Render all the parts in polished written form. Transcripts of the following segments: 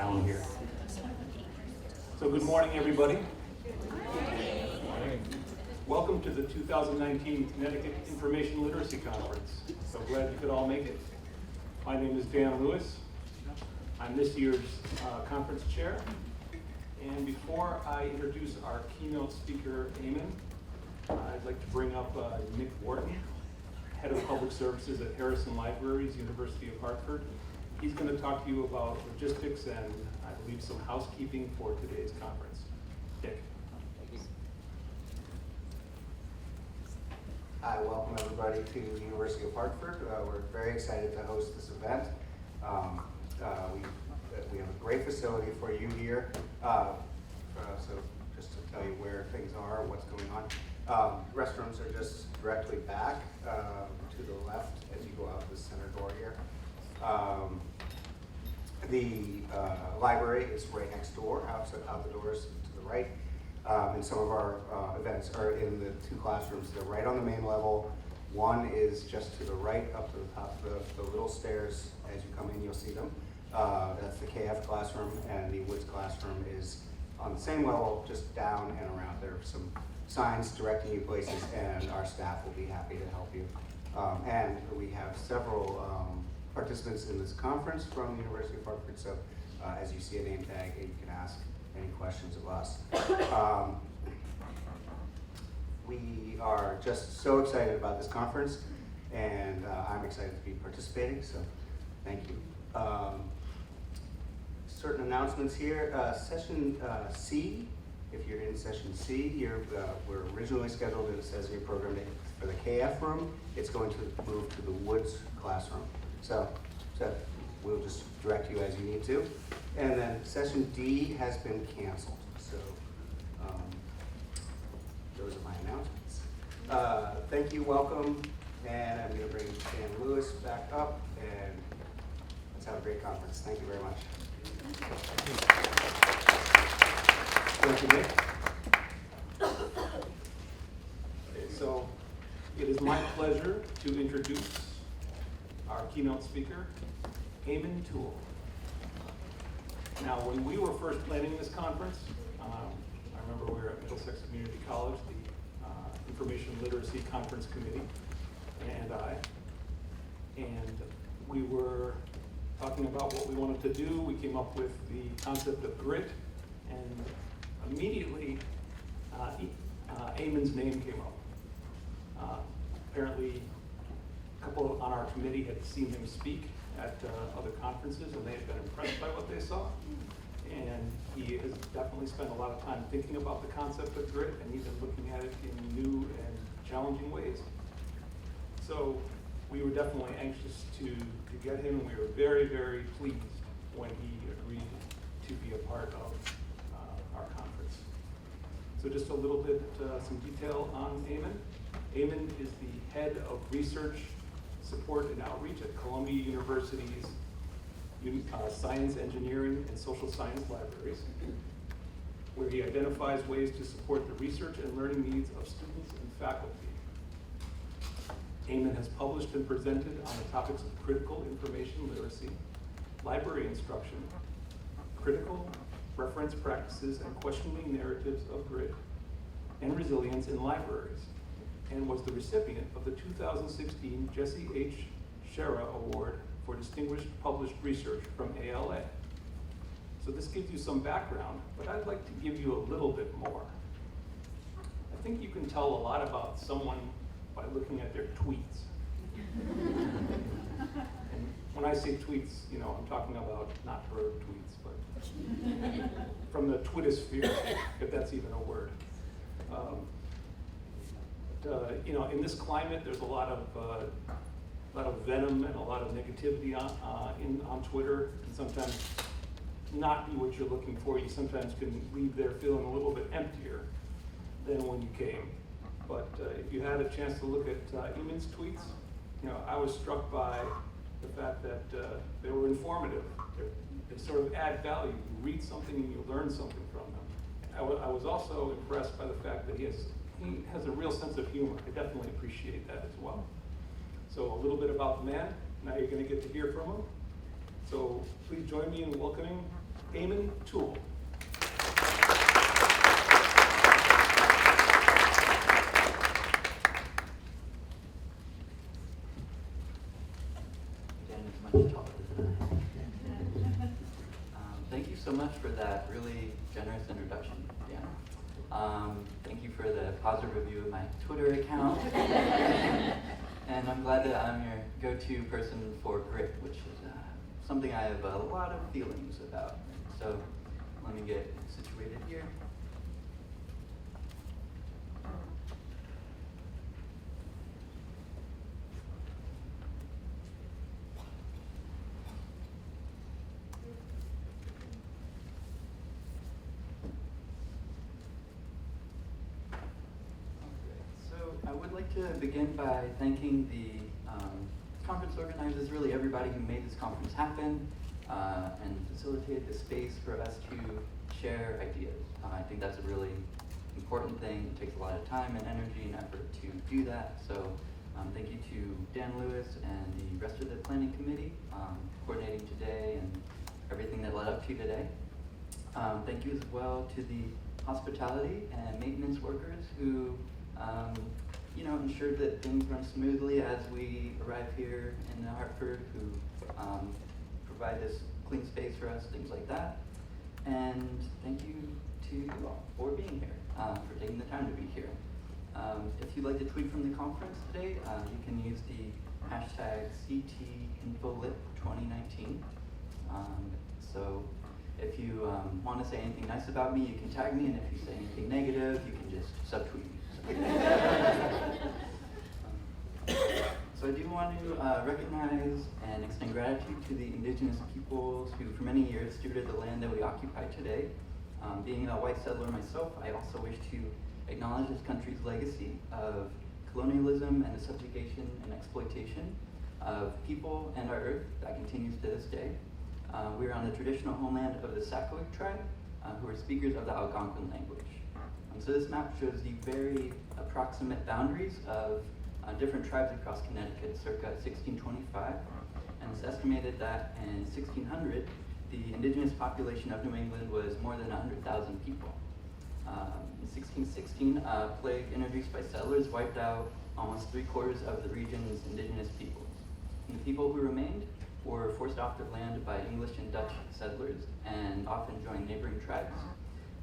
down here. So good morning, everybody. Welcome to the 2019 Connecticut Information Literacy Conference. So glad you could all make it. My name is Dan Lewis. I'm this year's conference chair. And before I introduce our keynote speaker, Eamon, I'd like to bring up Nick Wharton, Head of Public Services at Harrison Libraries, University of Hartford. He's going to talk to you about logistics and, I believe, some housekeeping for today's conference. Nick. Hi, welcome everybody to the University of Hartford. We're very excited to host this event. We have a great facility for you here. So just to tell you where things are, what's going on. Restrooms are just directly back to the left as you go out the center door here. The library is right next door, out the doors to the right. And some of our events are in the two classrooms. They're right on the main level. One is just to the right, up to the top of the little stairs. As you come in, you'll see them. That's the KF classroom, and the Woods classroom is on the same level, just down and around. There are some signs directing you places, and our staff will be happy to help you. And we have several participants in this conference from the University of Hartford, so as you see a name tag, you can ask any questions of us. We are just so excited about this conference, and I'm excited to be participating, so thank you. Certain announcements here. Session C, if you're in session C, we're originally scheduled, it says in your program, for the KF room. It's going to move to the Woods classroom. So we'll just direct you as you need to. And then session D has been canceled. So those are my announcements. Thank you, welcome. And I'm going to bring Dan Lewis back up, and let's have a great conference. Thank you very much. Thank you, Nick. So it is my pleasure to introduce our keynote speaker, Eamon Tewell. Now, when we were first planning this conference, I remember we were at Middlesex Community College, the Information Literacy Conference Committee, and we were talking about what we wanted to do. We came up with the concept of grit, and immediately Eamon's name came up. Apparently, a couple on our committee had seen him speak at other conferences, and they had been impressed by what they saw. And he has definitely spent a lot of time thinking about the concept of grit, and he's been looking at it in new and challenging ways. So we were definitely anxious to get him, and we were very, very pleased when he agreed to be a part of our conference. So just a little bit, some detail on Eamon. Eamon is the head of research, support, and outreach at Columbia University's Science, Engineering, and Social Science Libraries, where he identifies ways to support the research and learning needs of students and faculty. Eamon has published and presented on the topics of critical information literacy, library instruction, critical reference practices and questioning narratives of grit, and resilience in libraries, and was the recipient of the 2016 Jesse H. Shera Award for Distinguished Published Research from ALA. So this gives you some background, but I'd like to give you a little bit more. I think you can tell a lot about someone by looking at their tweets. And when I say tweets, I'm talking about not bird tweets, but from the Twittersphere, if that's even a word. In this climate, there's a lot of venom and a lot of negativity on Twitter, and sometimes not be what you're looking for. You sometimes can leave there feeling a little bit emptier than when you came. But if you had a chance to look at Eamon's tweets, I was struck by the fact that they were informative. They sort of add value. You read something and you learn something from them. I was also impressed by the fact that he has a real sense of humor. I definitely appreciate that as well. So a little bit about the man. Now you're going to get to hear from him. So please join me in welcoming Eamon Tewell. Dan is much taller than I. Thank you so much for that really generous introduction, Dan. Thank you for the positive review of my Twitter account. And I'm glad that I'm your go-to person for grit, which is something I have a lot of feelings about. So let me get situated here. I would like to begin by thanking the conference organizers, really everybody who made this conference happen and facilitated the space for us to share ideas. I think that's a really important thing. It takes a lot of time and energy and effort to do that. So thank you to Dan Lewis and the rest of the planning committee coordinating today and everything that led up to today. Thank you as well to the hospitality and maintenance workers who ensured that things run smoothly as we arrive here in Hartford, who provide this clean space for us, things like that. And thank you to you all for being here, for taking the time to be here. If you'd like to tweet from the conference today, you can use the hashtag CTInfoLip2019. So if you want to say anything nice about me, you can tag me, and if you say anything negative, you can just subtweet me. So I do want to recognize and extend gratitude to the indigenous peoples who for many years stewarded the land that we occupy today. Being a white settler myself, I also wish to acknowledge this country's legacy of colonialism and the subjugation and exploitation of people and our earth that continues to this day. We're on the traditional homeland of the Sacoic tribe, who are speakers of the Algonquin language. So this map shows the very approximate boundaries of different tribes across Connecticut circa 1625. And it's estimated that in 1600, the indigenous population of New England was more than 100,000 people. In 1616, plague introduced by settlers wiped out almost 3/4 of the region's indigenous peoples. And the people who remained were forced off their land by English and Dutch settlers and often joined neighboring tribes.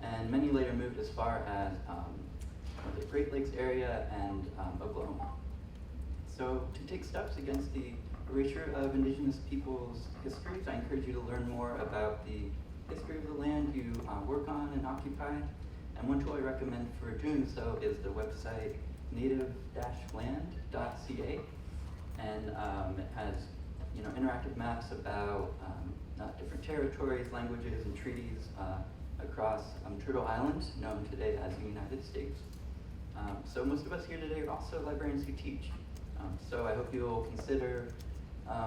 And many later moved as far as the Great Lakes area and Oklahoma. So to take steps against the erasure of indigenous peoples' histories, I encourage you to learn more about the history of the land you work on and occupy. And one tool I recommend for doing so is the website native-land.ca. And it has interactive maps about different territories, languages, and treaties across Turtle Island, known today as the United States. So most of us here today are also librarians who teach. So I hope you'll consider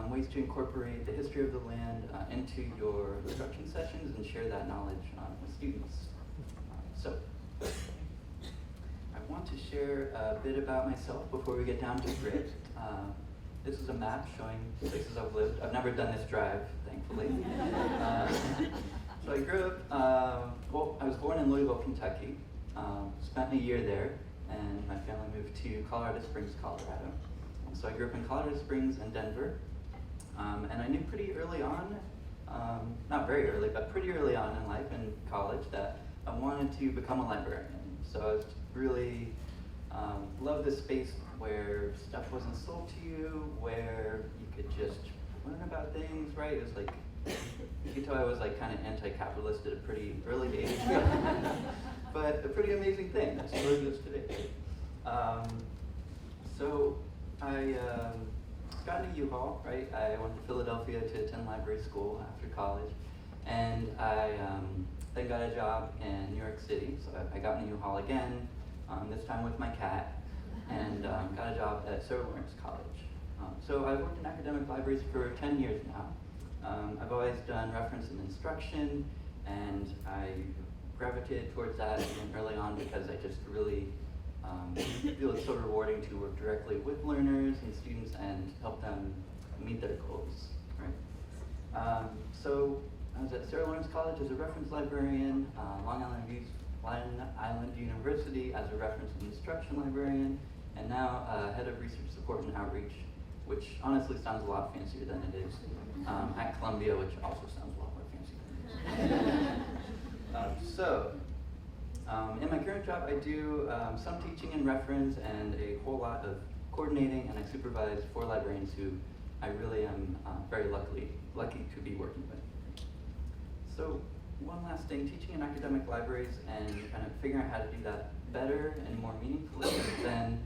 ways to incorporate the history of the land into your instruction sessions and share that knowledge with students. So I want to share a bit about myself before we get down to grit. This is a map showing places I've lived. I've never done this drive, thankfully. So I grew up, I was born in Louisville, Kentucky, spent a year there, and my family moved to Colorado Springs, Colorado. And so I grew up in Colorado Springs and Denver, and I knew pretty early on, not very early, but pretty early on in life in college that I wanted to become a librarian. So I was really loved this space where stuff wasn't sold to you, where you could just learn about things, right? It was like, you could tell I was like kind of anti-capitalist at a pretty early age, but a pretty amazing thing that still exists today. So I got into U-Haul, right? I went to Philadelphia to attend library school after college, and I then got a job in New York City. So I got into U-Haul again, this time with my cat, and got a job at Sarah Lawrence College. So I've worked in academic libraries for 10 years now. I've always done reference and instruction, and I gravitated towards that even early on because I just really feel it's so rewarding to work directly with learners and students and help them meet their goals, right? So I was at Sarah Lawrence College as a reference librarian, Long Island University as a reference and instruction librarian, and now head of research support and outreach, which honestly sounds a lot fancier than it is, at Columbia, which also sounds a lot more fancy than it is. In my current job, I do some teaching and reference and a whole lot of coordinating, and I supervise 4 librarians who I really am very lucky to be working with. So one last thing, teaching in academic libraries and kind of figuring out how to do that better and more meaningfully has been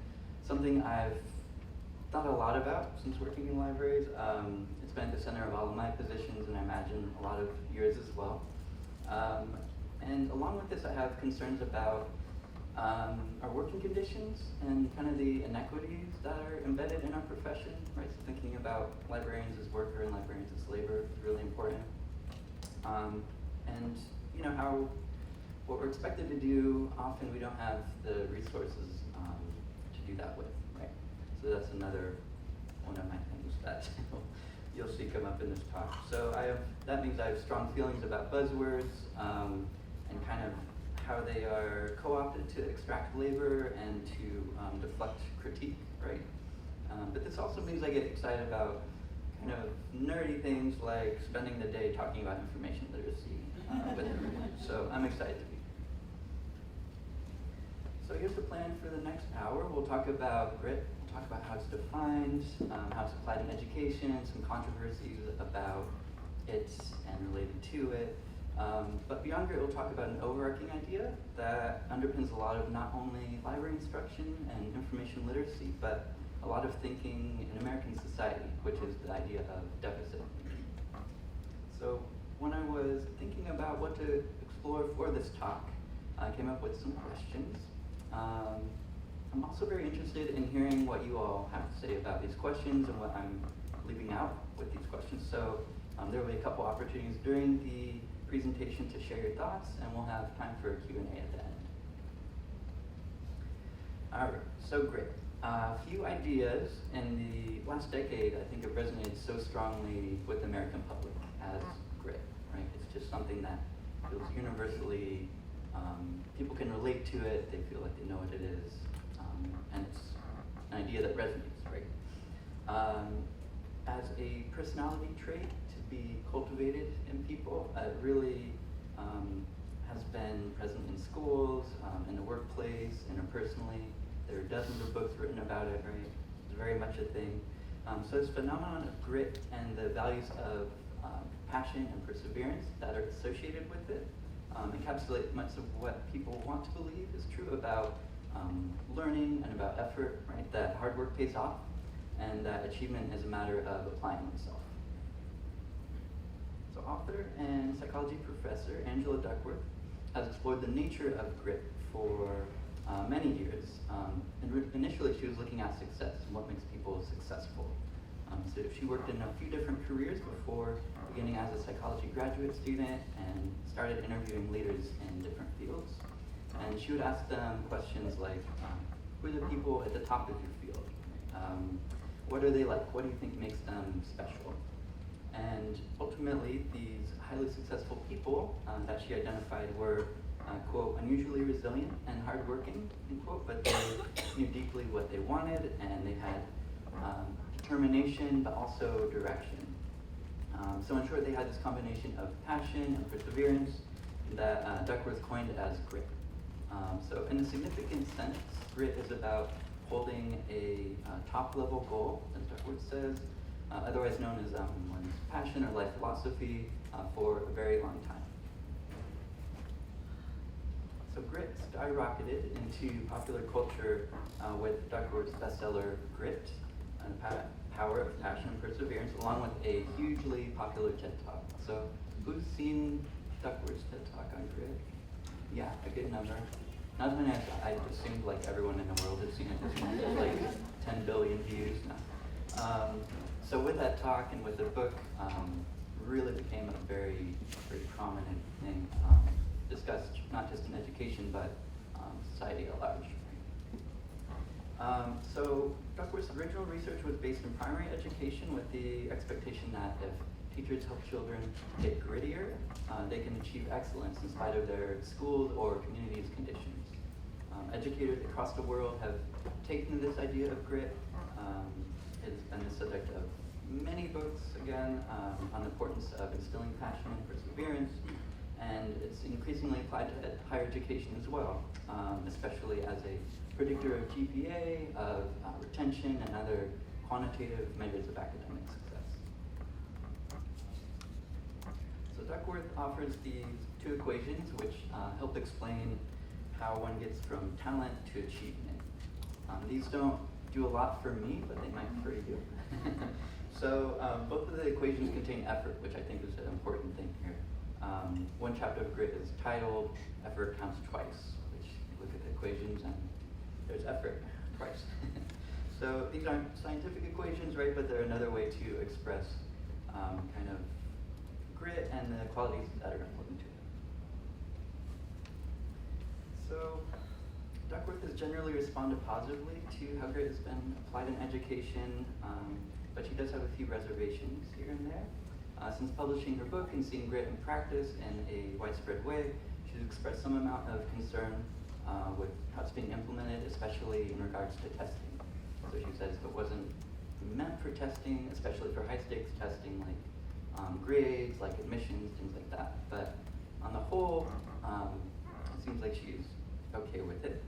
something I've thought a lot about since working in libraries. It's been at the center of all of my positions, and I imagine a lot of yours as well. And along with this, I have concerns about our working conditions and kind of the inequities that are embedded in our profession, right? So thinking about librarians as worker and librarians as labor is really important. And you know, how what we're expected to do, often we don't have the resources to do that with, right? So that's another one of my things that you'll see come up in this talk. So that means I have strong feelings about buzzwords and kind of how they are co-opted to extract labor and to deflect critique, right? But this also means I get excited about kind of nerdy things like spending the day talking about information literacy with everyone. So I'm excited to be here. So here's the plan for the next hour. We'll talk about grit, we'll talk about how it's defined, how it's applied in education, some controversies about it and related to it. But beyond grit, we'll talk about an overarching idea that underpins a lot of not only library instruction and information literacy, but a lot of thinking in American society, which is the idea of deficit. So when I was thinking about what to explore for this talk, I came up with some questions. I'm also very interested in hearing what you all have to say about these questions and what I'm leaving out with these questions. So there will be a couple opportunities during the presentation to share your thoughts, and we'll have time for a Q&A at the end. All right, so great. A few ideas in the last decade, I think, have resonated so strongly with the American public as grit, right? It's just something that feels universally, people can relate to it, they feel like they know what it is, and it's an idea that resonates, right? As a personality trait to be cultivated in people, it really has been present in schools, in the workplace, interpersonally. There are dozens of books written about it, right? It's very much a thing. So this phenomenon of grit and the values of passion and perseverance that are associated with it encapsulate much of what people want to believe is true about learning and about effort, right? That hard work pays off, and that achievement is a matter of applying oneself. So author and psychology professor Angela Duckworth has explored the nature of grit for many years. Initially, she was looking at success and what makes people successful. So she worked in a few different careers before beginning as a psychology graduate student and started interviewing leaders in different fields. And she would ask them questions like, who are the people at the top of your field? What are they like? What do you think makes them special? And ultimately, these highly successful people that she identified were, quote, unusually resilient and hardworking, end quote, but they knew deeply what they wanted, and they had determination, but also direction. So in short, they had this combination of passion and perseverance that Duckworth coined as grit. So in a significant sense, grit is about holding a top-level goal, as Duckworth says, otherwise known as one's passion or life philosophy, for a very long time. So grit skyrocketed into popular culture with Duckworth's bestseller, Grit, and the Power of Passion and Perseverance, along with a hugely popular TED Talk. So who's seen Duckworth's TED Talk on grit? Yeah, a good number. Not as many as I assumed like everyone in the world had seen it this morning. There's like 10 billion views now. So with that talk and with the book, really became a very, very prominent thing discussed not just in education, but society at large. So Duckworth's original research was based in primary education with the expectation that if teachers help children get grittier, they can achieve excellence in spite of their schools or community's conditions. Educators across the world have taken this idea of grit. It's been the subject of many books, again, on the importance of instilling passion and perseverance, and it's increasingly applied to higher education as well, especially as a predictor of GPA, of retention, and other quantitative measures of academic success. So Duckworth offers these two equations which help explain how one gets from talent to achievement. These don't do a lot for me, but they might for you. So both of the equations contain effort, which I think is an important thing here. One chapter of grit is titled Effort Counts Twice, which you look at the equations and there's effort twice. So these aren't scientific equations, right, but they're another way to express kind of grit and the qualities that are important to it. So Duckworth has generally responded positively to how grit has been applied in education, but she does have a few reservations here and there. Since publishing her book and seeing grit in practice in a widespread way, she's expressed some amount of concern with how it's being implemented, especially in regards to testing. So she says it wasn't meant for testing, especially for high stakes testing like grades, like admissions, things like that. But on the whole, it seems like she's okay with it.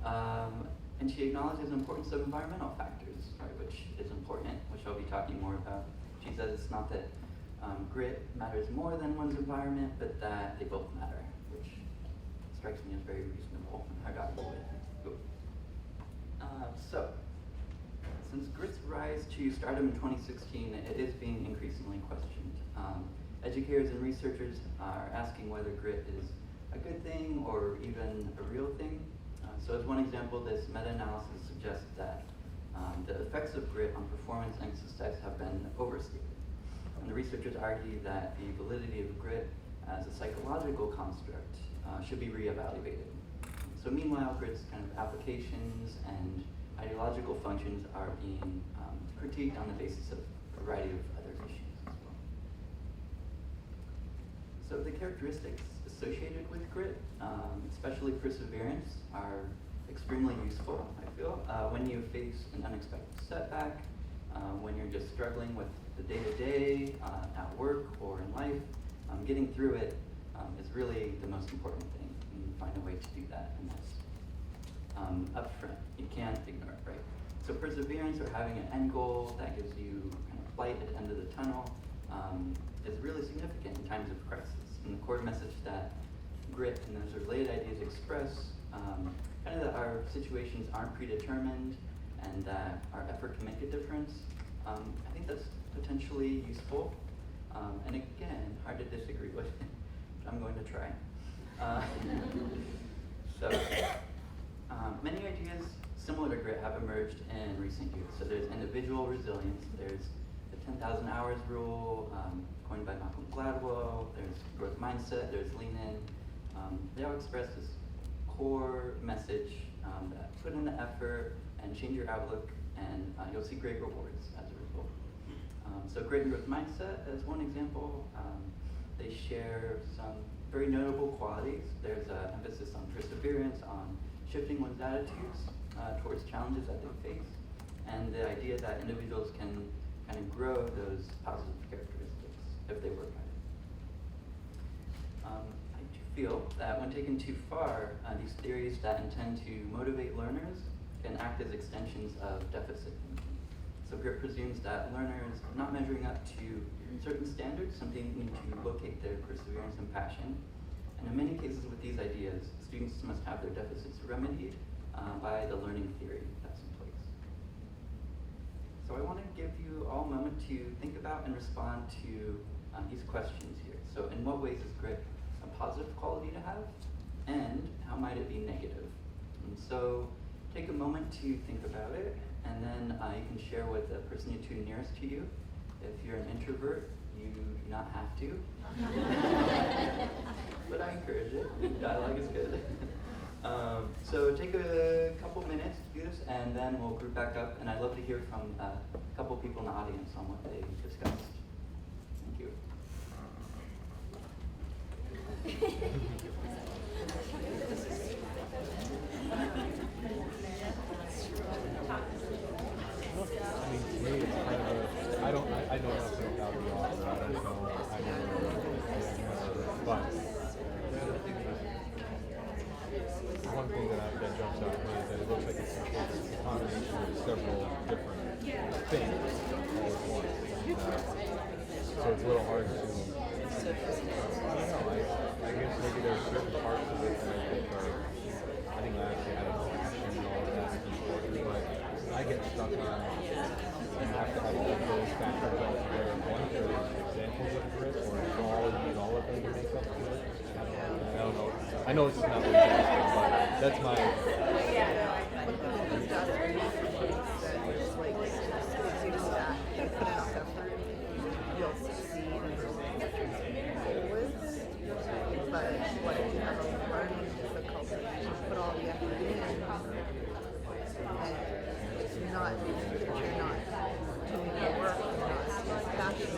And she acknowledges the importance of environmental factors, right, which is important, which I'll be talking more about. She says it's not that grit matters more than one's environment, but that they both matter, which strikes me as very reasonable. I got to go with it. So, since grit's rise to stardom in 2016, it is being increasingly questioned. Educators and researchers are asking whether grit is a good thing or even a real thing. So as one example, this meta-analysis suggests that the effects of grit on performance and success have been overstated. And the researchers argue that the validity of grit as a psychological construct should be reevaluated. So meanwhile, grit's kind of applications and ideological functions are being critiqued on the basis of a variety of other issues as well. So the characteristics associated with grit, especially perseverance, are extremely useful, I feel, when you face an unexpected setback, when you're just struggling with the day-to-day at work or in life. Getting through it is really the most important thing, and you find a way to do that, and that's up front. You can't ignore it, right? So perseverance, or having an end goal that gives you kind of light at the end of the tunnel, is really significant in times of crisis. And the core message that grit and those related ideas express, kind of that our situations aren't predetermined and that our effort can make a difference. I think that's potentially useful. And again, hard to disagree with, but I'm going to try. So, many ideas similar to grit have emerged in recent years. So there's individual resilience, there's the 10,000 hours rule, coined by Malcolm Gladwell, there's growth mindset, there's lean in. They all express this core message that put in the effort and change your outlook, and you'll see great rewards as a result. So grit and growth mindset, as one example, they share some very notable qualities. There's an emphasis on perseverance, on shifting one's attitudes towards challenges that they face, and the idea that individuals can kind of grow those positive characteristics if they work at it. I do feel that when taken too far, these theories that intend to motivate learners can act as extensions of deficit thinking. So grit presumes that learners not measuring up to certain standards simply need to locate their perseverance and passion. And in many cases with these ideas, students must have their deficits remedied by the learning theory that's in place. So I want to give you all a moment to think about and respond to these questions here. So in what ways is grit a positive quality to have? And how might it be negative? And so take a moment to think about it, and then you can share with the person you tune nearest to you. If you're an introvert, you do not have to. But I encourage it. Dialogue is good. So take a couple minutes to do this, and then we'll group back up. And I'd love to hear from a couple people in the audience on what they discussed. Thank Thank you. I mean, to me, it's kind of a, I know nothing about the author, I don't know, but one thing that jumps out to me is that it looks like it's a combination of several different things all at once. So it's a little hard to, I don't know, I guess maybe there's certain parts of it that I think are, I think last year I had a passion and all of that is important, but I get stuck on, you have to have all those factors all together at once, or examples of grit, or you need all of them to make up to it. I don't know. I know it's not what you're asking, but that's my.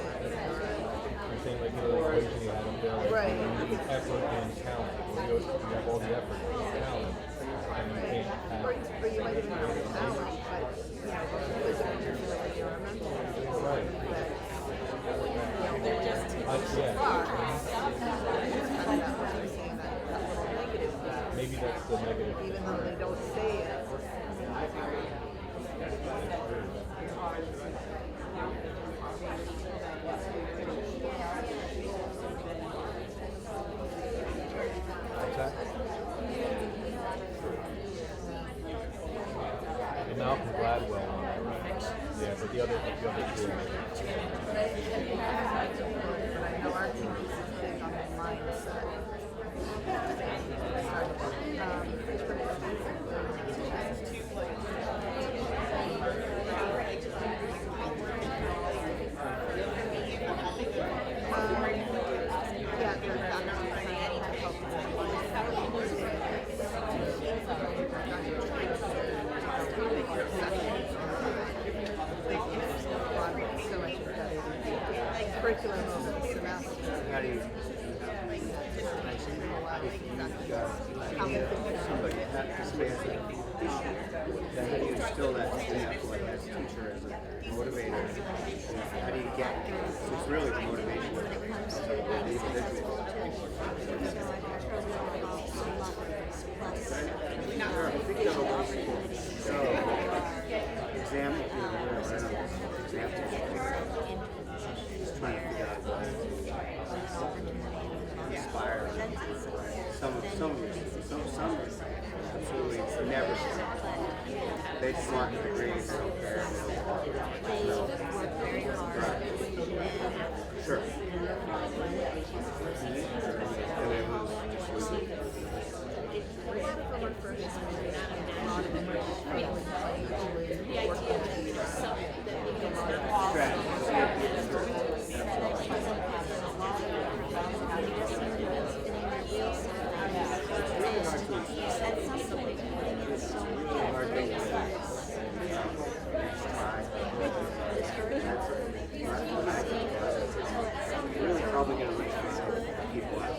You're saying like, the equation you had up there, like, Right. you need effort and talent. Well, you have all the effort and talent, and you can't have. Or you might even have the talent, but physically you're like you're a mental. Right. They're just Yeah. negative. Maybe that's the negative. Even though they don't say it. What's that? And Malcolm Gladwell on that, right? Yeah, but the other two. But I know our team is big on the mindset. Yeah, they're faculty planning to help so much better. Curriculum over the semester. How do you, how do you instill that stamp, like as a teacher, as a motivator? How do you get, it's really the motivation of the individual. There are big levels exam, just trying to figure out what inspire some absolutely never stop. They just want the degrees, they don't care. Right. Sure. And they lose, just lose. Really probably going to reach people out.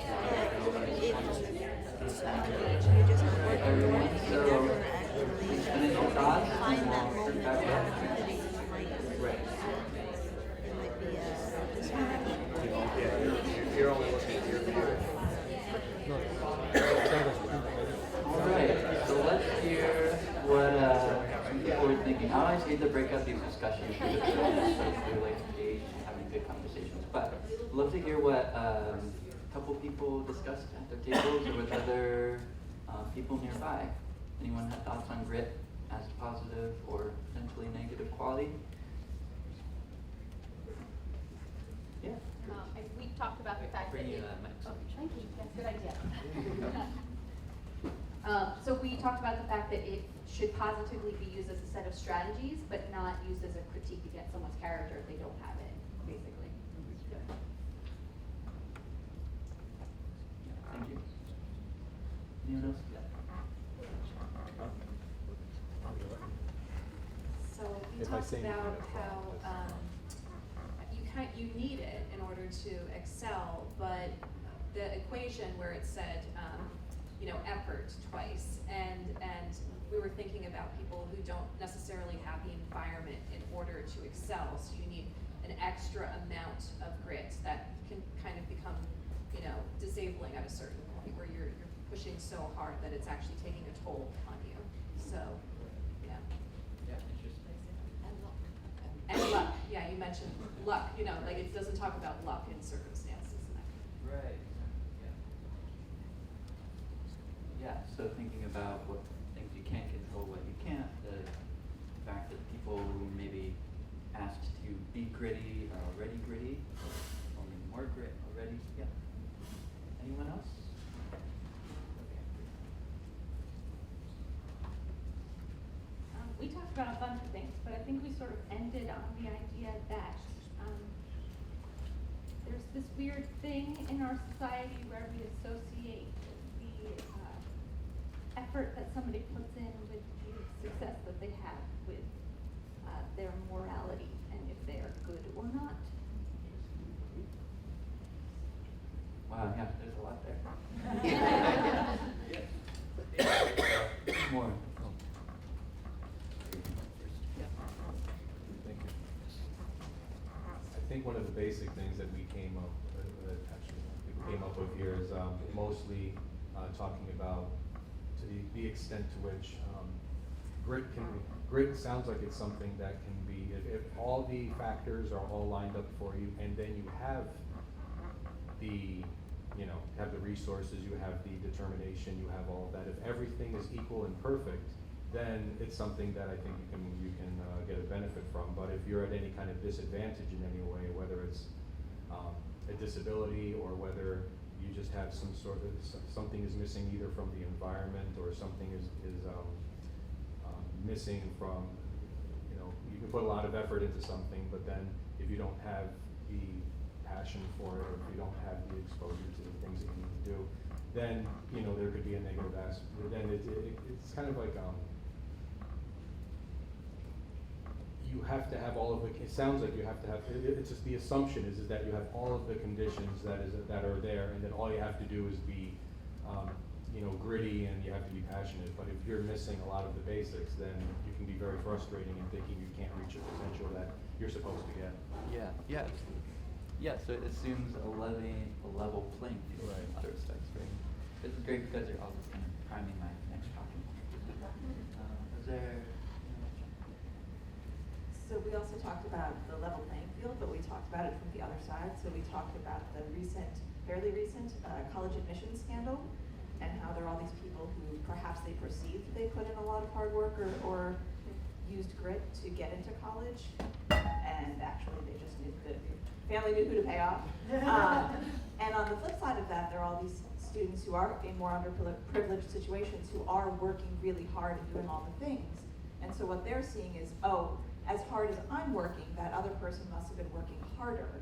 Everyone, so initial thoughts and we'll turn back up. Right. You're only looking at your view. Alright, so let's hear what some people were thinking. I always hate to break up these discussions because we're like engaged and having good conversations. But I'd love to hear what a couple people discussed at their tables or with other people nearby. Anyone had thoughts on grit as a positive or potentially negative quality? Yeah. We talked about the fact that it, thank you, that's a good idea. So we talked about the fact that it should positively be used as a set of strategies, but not used as a critique against someone's character if they don't have it, basically. Thank you. Anyone else? So we If I talked say- about how you you need it in order to excel, but the equation where it said, effort twice, and we were thinking about people who don't necessarily have the environment in order to excel, so you need an extra amount of grit that can kind of become, disabling at a certain point where you're pushing so hard that it's actually taking a toll on you. So, yeah. Yeah, interesting. And luck, yeah, you mentioned luck, like it doesn't talk about luck in circumstances and that kind of thing. Right. Yeah. Yeah. So thinking about what things you can control, what you can't, the fact that people who maybe asked to be gritty are already gritty, or maybe more grit already. Yeah. Anyone else? Okay. We talked about a bunch of things, but I think we sort of ended on the idea that there's this weird thing in our society where we associate the effort that somebody puts in with the success that they have with their morality and if they are good or not. Wow, yeah, there's a lot there. More. Thank you. I think one of the basic things that we came up with here is mostly talking about to the extent to which grit sounds like it's something that can be, if all the factors are all lined up for you, and then you have the resources, you have the determination, you have all of that. If everything is equal and perfect, then it's something that I think you can get a benefit from. But if you're at any kind of disadvantage in any way, whether it's a disability or whether you just have something is missing either from the environment or something is missing from, you can put a lot of effort into something, but then if you don't have the passion for it, or if you don't have the exposure to the things that you need to do, then, there could be a negative aspect. Then it's kind of like, you have to have all of it sounds like you have to have, it's just the assumption is that you have all of the conditions that are there, and then all you have to do is be, gritty, and you have to be passionate. But if you're missing a lot of the basics, then you can be very frustrating in thinking you can't reach your potential that you're supposed to get. Yeah, absolutely. Yeah, so it assumes a level playing field Right. in other respects, right? It's great because you're always kind of priming my next talking point. Is there? So we also talked about the level playing field, but we talked about it from the other side. So we talked about the fairly recent college admissions scandal, and how there are all these people who perhaps they perceived they put in a lot of hard work or used grit to get into college, and actually they just knew the family knew who to pay off. And on the flip side of that, there are all these students who are in more underprivileged situations who are working really hard and doing all the things. And so what they're seeing is, oh, as hard as I'm working, that other person must have been working harder,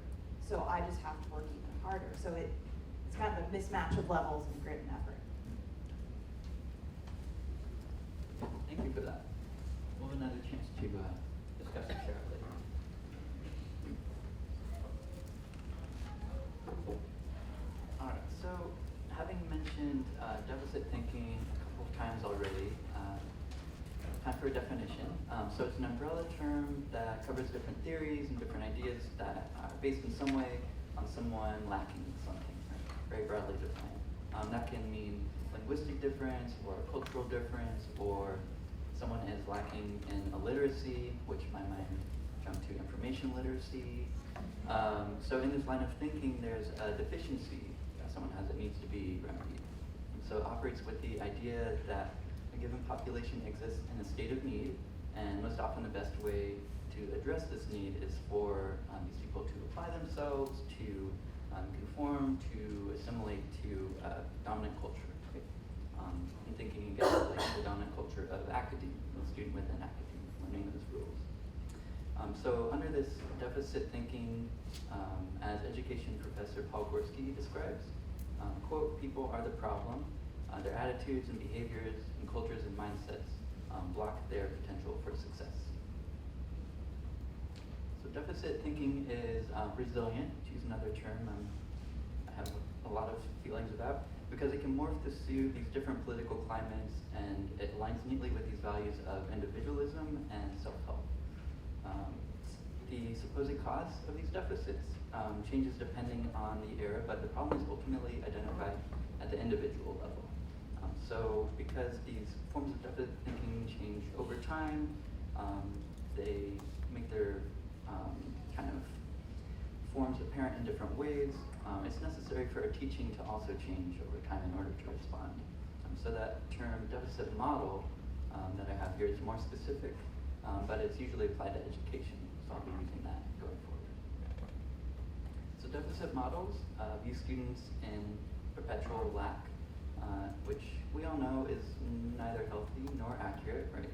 so I just have to work even harder. So it's kind of a mismatch of levels of grit and effort. Thank you for that. We'll have another chance to discuss it shortly. All right, so having mentioned deficit thinking a couple of times already, time for a definition. So it's an umbrella term that covers different theories and different ideas that are based in some way on someone lacking something, right? Very broadly defined. That can mean linguistic difference or cultural difference, or someone is lacking in a literacy, which my mind jumped to information literacy. So in this line of thinking, there's a deficiency that someone has that needs to be remedied. And so it operates with the idea that a given population exists in a state of need, and most often the best way to address this need is for these people to apply themselves, to conform, to assimilate to dominant culture. Right? And thinking again like the dominant culture of academia, the student within academia, learning those rules. So under this deficit thinking, as education professor Paul Gorski describes, quote, people are the problem. Their attitudes and behaviors and cultures and mindsets block their potential for success. So So deficit thinking is resilient, to use another term I have a lot of feelings about, because it can morph to suit these different political climates, and it aligns neatly with these values of individualism and self-help. The supposed cause of these deficits changes depending on the era, but the problem is ultimately identified at the individual level. So because these forms of deficit thinking change over time, they make their kind of forms apparent in different ways. It's necessary for our teaching to also change over time in order to respond. So that term deficit model that I have here is more specific, but it's usually applied to education, so I'll be using that going forward. So deficit models view students in perpetual lack, which we all know is neither healthy nor accurate, right?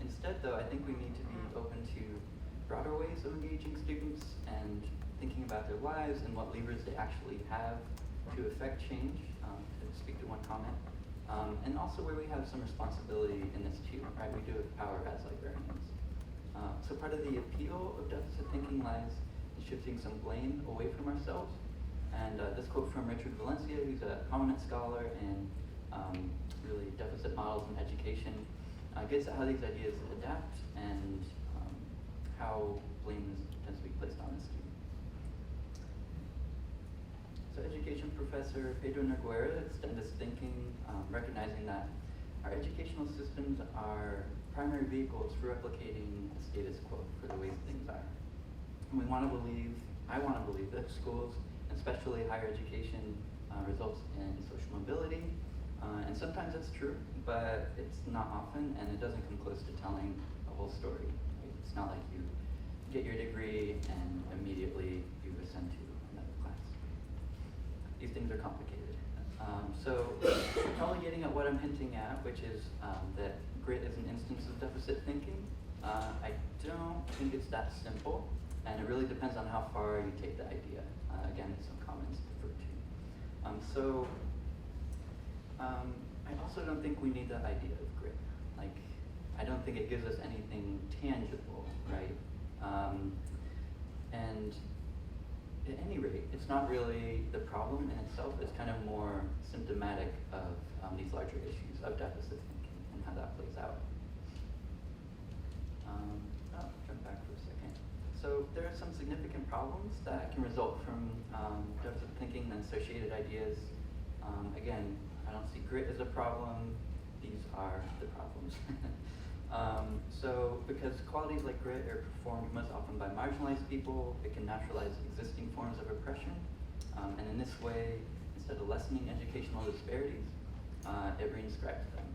Instead, though, I think we need to be open to broader ways of engaging students and thinking about their lives and what levers they actually have to affect change, to speak to one comment. And also where we have some responsibility in this too, right? We do have power as librarians. So part of the appeal of deficit thinking lies in shifting some blame away from ourselves. And this quote from Richard Valencia, who's a prominent scholar in really deficit models in education, gets at how these ideas adapt and how blame tends to be placed on the student. So education professor Pedro Nogueira extends this thinking, recognizing that our educational systems are primary vehicles for replicating the status quo for the ways things are. And I want to believe that schools, especially higher education, results in social mobility. And sometimes it's true, but it's not often, and it doesn't come close to telling a whole story. Right? It's not like you get your degree and immediately you were sent to another class. These things are complicated. So probably getting at what I'm hinting at, which is that grit is an instance of deficit thinking. I don't think it's that simple, and it really depends on how far you take the idea. Again, some comments deferred to. I also don't think we need that idea of grit. Like, I don't think it gives us anything tangible, right? And at any rate, it's not really the problem in itself. It's kind of more symptomatic of these larger issues of deficit thinking and how that plays out. Jump back for a second. So there are some significant problems that can result from deficit thinking and associated ideas. Again, I don't see grit as a problem. These are the problems. So because qualities like grit are performed most often by marginalized people, it can naturalize existing forms of oppression. And in this way, instead of lessening educational disparities, it reinscribes them.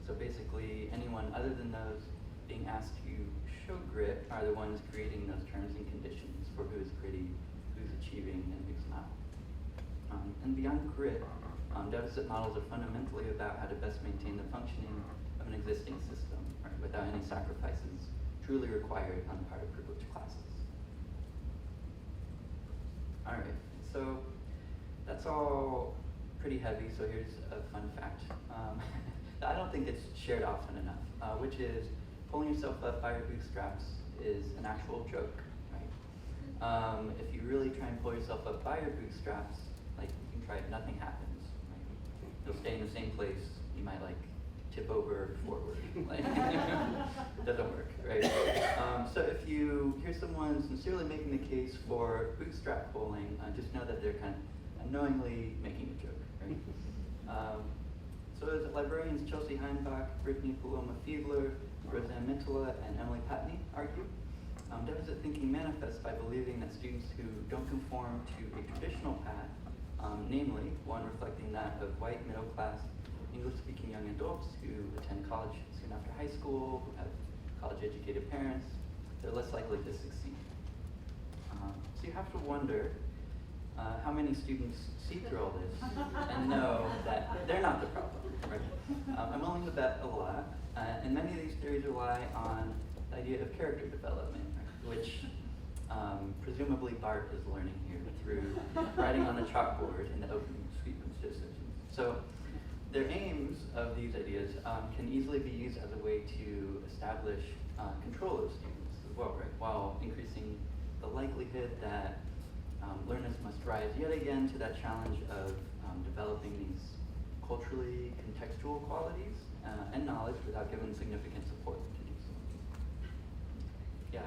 So basically, anyone other than those being asked to show grit are the ones creating those terms and conditions for who is gritty, who's achieving, and who's not. And beyond grit, deficit models are fundamentally about how to best maintain the functioning of an existing system, right, without any sacrifices truly required on the part of privileged classes. All right, so that's all pretty heavy, so here's a fun fact that I don't think it's shared often enough, which is pulling yourself up by your bootstraps is an actual joke, right? If you really try and pull yourself up by your bootstraps, like you can try it, nothing happens. You'll stay in the same place. You might like tip over forward. Like, it doesn't work, right? So if you hear someone sincerely making the case for bootstrap pulling, just know that they're kind of unknowingly making a joke, right? So as librarians Chelsea Heimbach, Brittany Paloma-Fiedler, Roseanne Mintola, and Emily Patney argue, deficit thinking manifests by believing that students who don't conform to a traditional path, namely one reflecting that of white, middle-class, English-speaking young adults who attend college soon after high school, who have college-educated parents, they're less likely to succeed. So you have to wonder how many students see through all this and know that they're not the problem, right? I'm willing to bet a lot, and many of these theories rely on the idea of character development, right, which presumably Bart is learning here through writing on the chalkboard in the open suite of decisions. So their aims of these ideas can easily be used as a way to establish control of students, as well, right? While increasing the likelihood that learners must rise yet again to that challenge of developing these culturally contextual qualities and knowledge without given significant support to do so. Yeah,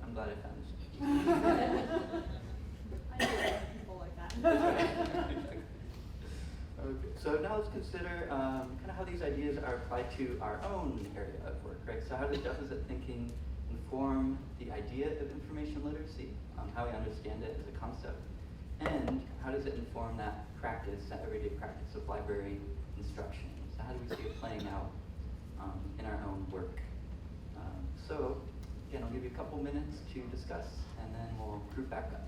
I'm glad I found this. I know people like that. Okay, so now let's consider kind of how these ideas are applied to our own area of work, right? So how does deficit thinking inform the idea of information literacy, how we understand it as a concept, and how does it inform that practice, that everyday practice of library instruction? So how do we see it playing out in our own work? So again, I'll give you a couple minutes to discuss, and then we'll group back up.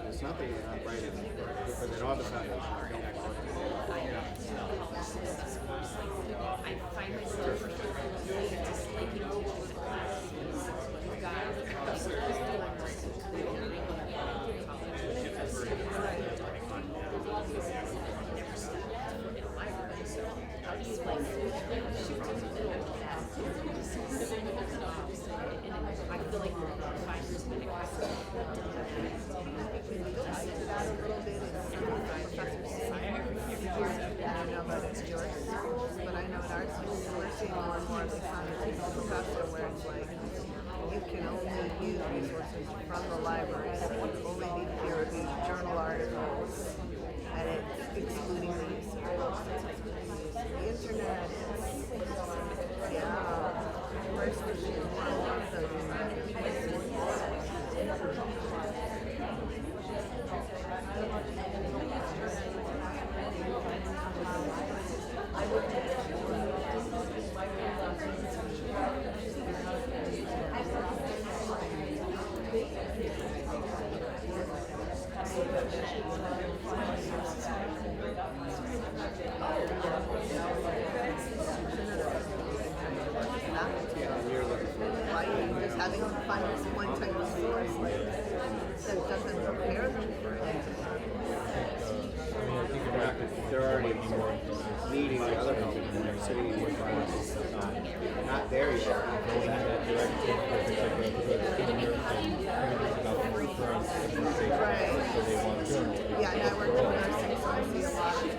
It's not that you're not bright enough, but then all of a sudden you don't work. I find myself disliking teachers' classes. How do you like shift in the middle of that? I feel like 5 years in a class. I don't know about at your schools, but I know at our schools we're seeing more and more of the conversational professor where it's like you can only use resources from the library, so you only need peer-reviewed journal articles, and it's excluding the use of books, it's excluding the use of the internet. First machine, having to find this one type of source that doesn't prepare them for it. I think about They're already meeting the other company and they're sitting in one not there yet. going in that direction, but it's like a senior and about the recurrence and the safety, so they want journal. Yeah, and I work in nursing, so I see a lot of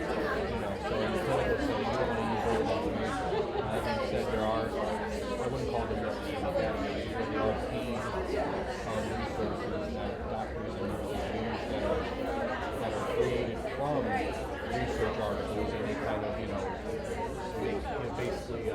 So in the clinical setting, you don't want to use very long information. I think that there are, I wouldn't call them necessarily academies, but there are key resources that doctors and nurses use that are created from research articles, and they kind of, they basically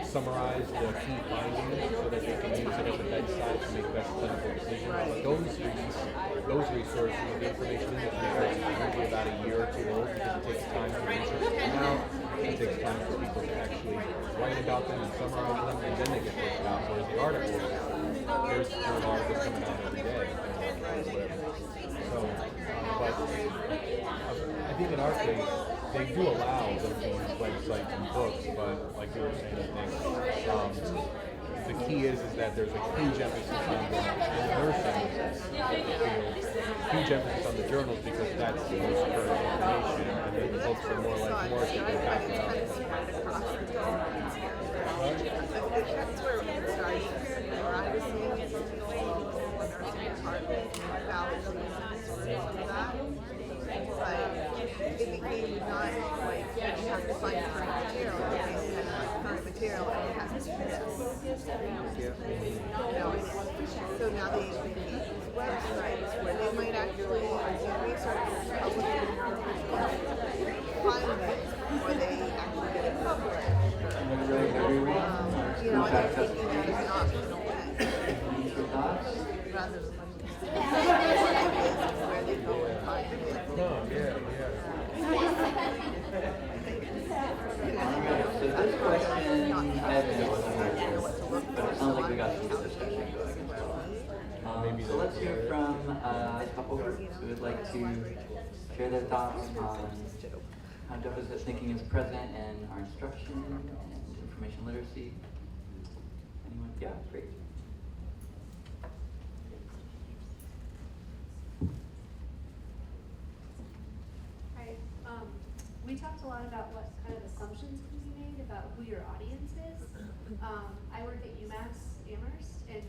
summarize the key findings so that they can use it at the bedside to make best clinical decisions. But those resources, the information in those resources is usually about a year or 2 old because it takes time for research to come out. It takes time for people to actually write about them and summarize them, and then they get pushed out. Whereas the articles, there's articles coming out every day, whatever. So, but I think in our case, they do allow them to use websites and books, but like you were saying, I think the key is that there's a huge emphasis on the nursing field, huge emphasis on the journals because that's the most current information, and then the books are more like more to back it up. That's where it started. Where I was seeing it, nursing department, allergies, some of that. But it became not like you have to find current material. It became current material and it has to be this. You know, so now they make these websites where they might actually do research, publish it in find it, or they actually get it published. You know, they're taking that as an optional way. Rather than where they go and find it. No, yeah. Alright, so this question, I have no idea, but it sounds like we got some good discussion going. So let's hear from a couple groups who would like to share their thoughts on how deficit thinking is present in our instruction and information literacy. Anyone? Yeah, great. Hi. We talked a lot about what kind of assumptions can be made about who your audience is. I work at UMass Amherst, and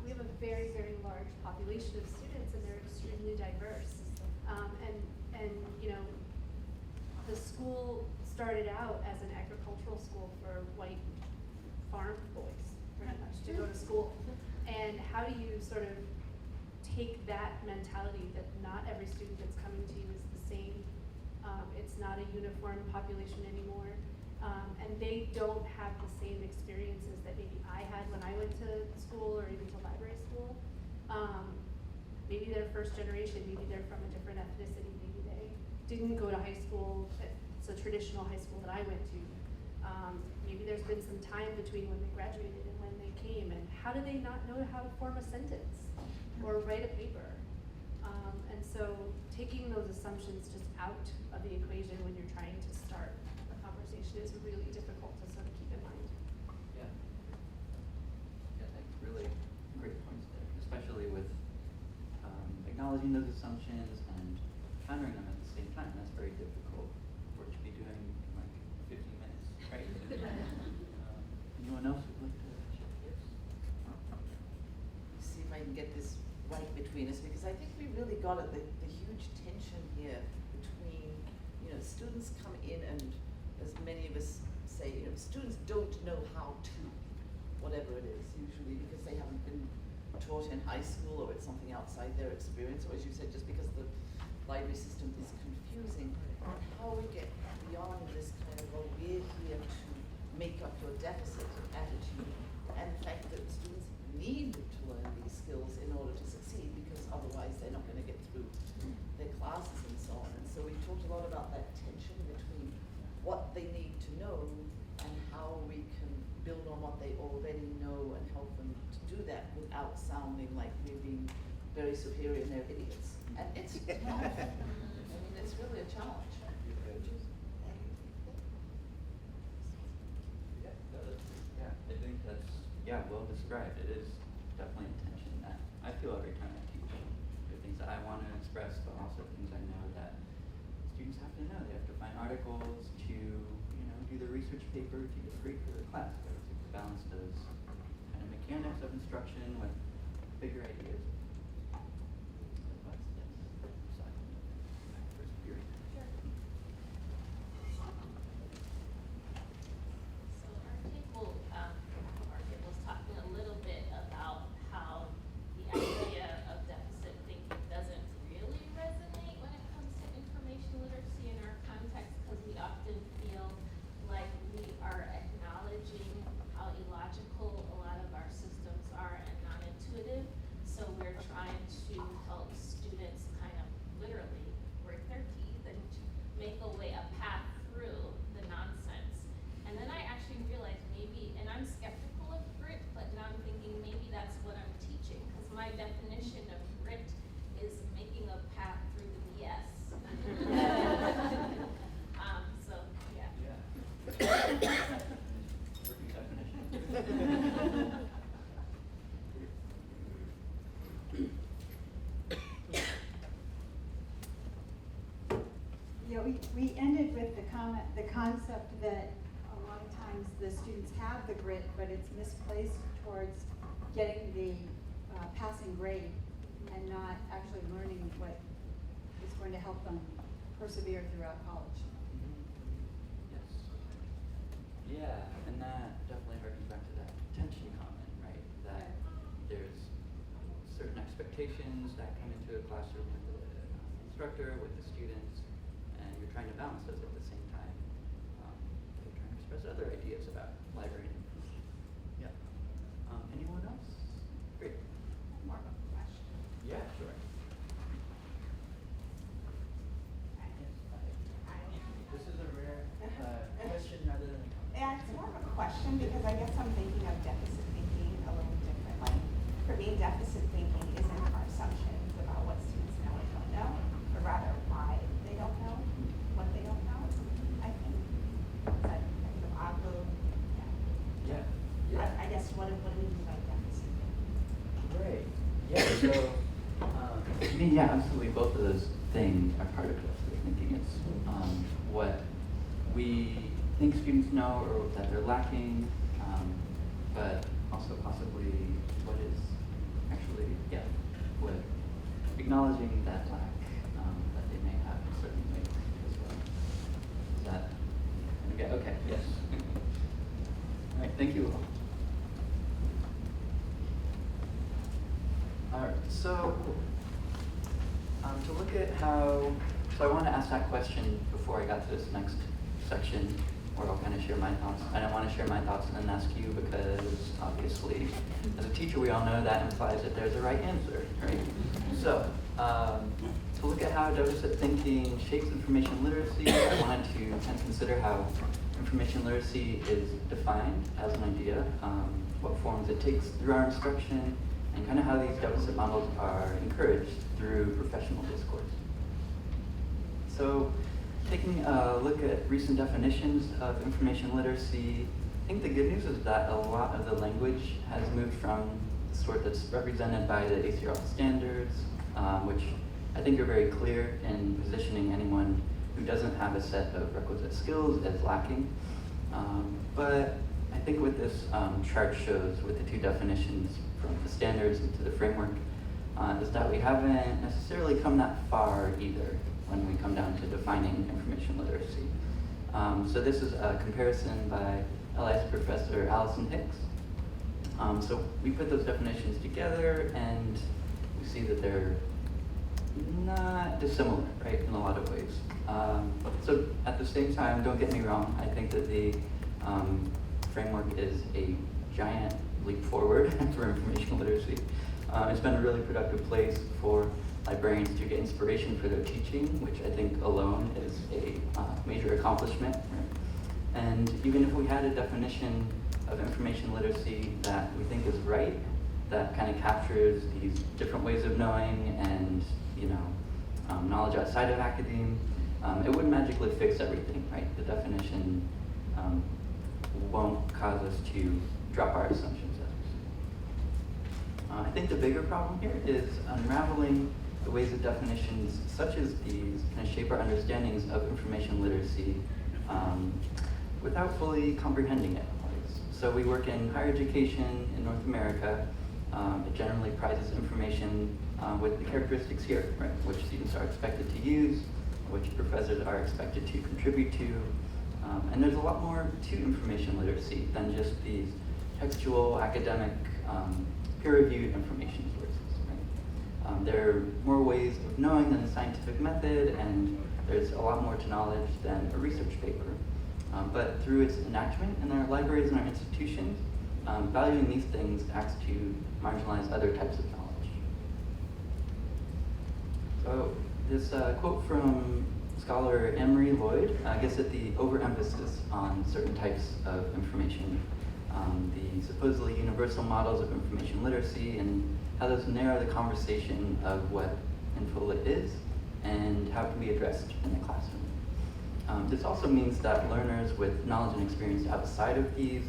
we have a very, very large population of students, and they're extremely diverse. And you know, the school started out as an agricultural school for white farm boys, pretty much, to go to school. And how do you sort of take that mentality that not every student that's coming to you is the same? It's not a uniform population anymore. And they don't have the same experiences that maybe I had when I went to school or even to library school. Maybe they're first generation, maybe they're from a different ethnicity, maybe they didn't go to high school, it's a traditional high school that I went to. Maybe there's been some time between when they graduated and when they came, and how do they not know how to form a sentence or write a paper? And so taking those assumptions just out of the equation when you're trying to start a conversation is really difficult to sort of keep in mind. Yeah. Yeah, that's really great points there, especially with acknowledging those assumptions and countering them at the same time. That's very difficult work to be doing in like 15 minutes, right? Anyone else would like to share? Yes. See if I can get this right between us, because I think we really got at the huge tension here between, you know, students come in and, as many of us say, you know, students don't know how to, whatever it is, usually because they haven't been taught in high school or it's something outside their experience, or as you said, just because the library system is confusing. And how we get beyond this kind of, well, we're here to make up your deficit attitude, and the fact that students need to learn these skills in order to succeed, because otherwise they're not going to get through their classes and so on. And so we talked a lot about that tension between what they need to know and how we can build on what they already know and help them to do that without sounding like we're being very superior and they're idiots. And it's tough. I mean, it's really a challenge. Yeah, I think that's, well described. It is definitely a tension that I feel every time I teach. There are things that I want to express, but also things I know that students have to know. They have to find articles to, you know, do the research paper to get a grade for their class. They have to balance those kind of mechanics of instruction with bigger ideas. So our table was talking a little bit about how the idea of deficit thinking doesn't really resonate when it comes to information literacy in our context, because we often feel like we are acknowledging how illogical a lot of our systems are and non-intuitive. So we're definition. Yeah, we ended with the concept that a lot of times the students have the grit, but it's misplaced towards getting the passing grade and not actually learning what is going to help them persevere throughout college. Yes. Yeah, and that definitely harkens back to that tension comment, right? That there's certain expectations that come into a classroom with the instructor, with the students, and you're trying to balance those at the same time. You're trying to express other ideas about library and information. Yeah. Anyone else? Great. More of a question. Yeah, sure. This is a rare question rather than a comment. Yeah, it's more of a question because I guess I'm thinking of deficit thinking a little differently. For me, deficit thinking isn't our assumptions about what students know and don't know, but rather why they don't know what they don't know. I think that kind of oddly, Yeah. Yeah. I guess what do we mean by deficit thinking? Great. Yeah, so, I mean, yeah, absolutely, both of those things are part of deficit thinking. It's what we think students know or that they're lacking, but also possibly what is actually, yeah, what acknowledging that lack that they may have in certain ways as well. Is that, okay, yes. All right, thank you all. All right, so to look at how, so I want to ask that question before I got to this next section where I'll kind of share my thoughts. I don't want to share my thoughts and then ask you because obviously as a teacher we all know that implies that there's a right answer, right? So to look at how deficit thinking shapes information literacy, I wanted to kind of consider how information literacy is defined as an idea, what forms it takes through our instruction, and kind of how these deficit models are encouraged through professional discourse. So, taking a look at recent definitions of information literacy, I think the good news is that a lot of the language has moved from the sort that's represented by the ACRL standards, which I think are very clear in positioning anyone who doesn't have a set of requisite skills as lacking. But I think what this chart shows with the two definitions from the standards into the framework is that we haven't necessarily come that far either when we come down to defining information literacy. So this is a comparison by LIS professor Allison Hicks. So we put those definitions together and we see that they're not dissimilar, right, in a lot of ways. So at the same time, don't get me wrong, I think that the framework is a giant leap forward for information literacy. It's been a really productive place for librarians to get inspiration for their teaching, which I think alone is a major accomplishment. Right? And even if we had a definition of information literacy that we think is right, that kind of captures these different ways of knowing and knowledge outside of academia, it wouldn't magically fix everything, right? The definition won't cause us to drop our assumptions. I think the bigger problem here is unraveling the ways that definitions such as these kind of shape our understandings of information literacy without fully comprehending it. So we work in higher education in North America. It generally prizes information with the characteristics here, right? Which students are expected to use, which professors are expected to contribute to. And there's a lot more to information literacy than just these textual, academic, peer-reviewed information sources. Right? There are more ways of knowing than the scientific method, and there's a lot more to knowledge than a research paper. But through its enactment in our libraries and our institutions, valuing these things acts to marginalize other types of knowledge. So this quote from scholar Emery Lloyd gets at the overemphasis on certain types of information, the supposedly universal models of information literacy, and how those narrow the conversation of what info lit is and how it can be addressed in the classroom. This also means that learners with knowledge and experience outside of these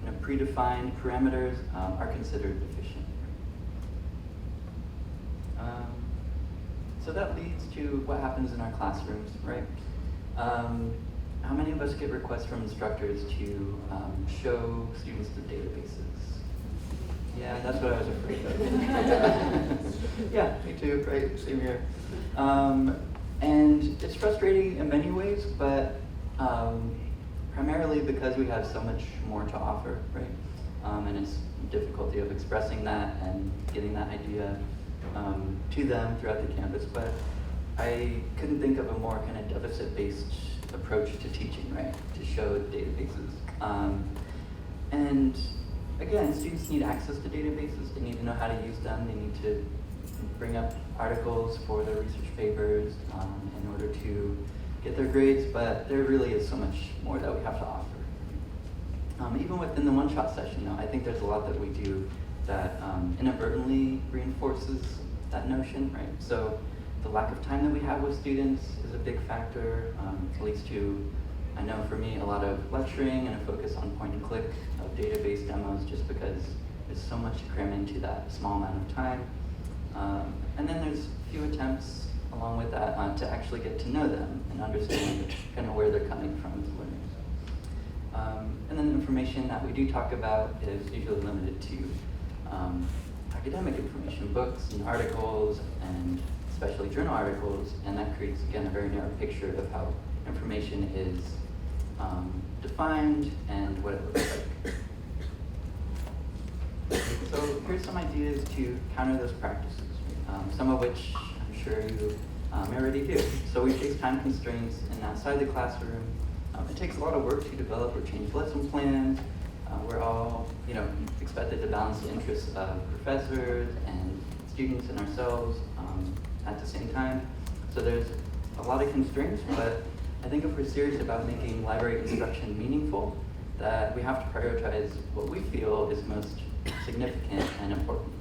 kind of predefined parameters are considered deficient. So that leads to what happens in our classrooms, right? How many of us get requests from instructors to show students the databases? Yeah, that's what I was afraid of. Yeah, me too, right? Same here. And it's frustrating in many ways, but primarily because we have so much more to offer, right? And it's difficulty of expressing that and getting that idea to them throughout the campus. But I couldn't think of a more kind of deficit-based approach to teaching, right? To show databases. And again, students need access to databases. They need to know how to use them. They need to bring up articles for their research papers in order to get their grades, but there really is so much more that we have to offer. Even within the one-shot session, though, I think there's a lot that we do that inadvertently reinforces that notion, right? So the lack of time that we have with students is a big factor. It leads to, I know for me, a lot of lecturing and a focus on point and click of database demos just because there's so much to cram into that small amount of time. And then there's a few attempts along with that to actually get to know them and understand kind of where they're coming from as learners. And then the information that we do talk about is usually limited to academic information, books and articles, and especially journal articles, and that creates, again, a very narrow picture of how information is defined and what it looks like. So here's some ideas to counter those practices, some of which I'm sure you already do. So we face time constraints, and outside the classroom, it takes a lot of work to develop or change lesson plans. We're all, expected to balance the interests of professors and students and ourselves at the same time. So there's a lot of constraints, but I think if we're serious about making library instruction meaningful, that we have to prioritize what we feel is most significant and important.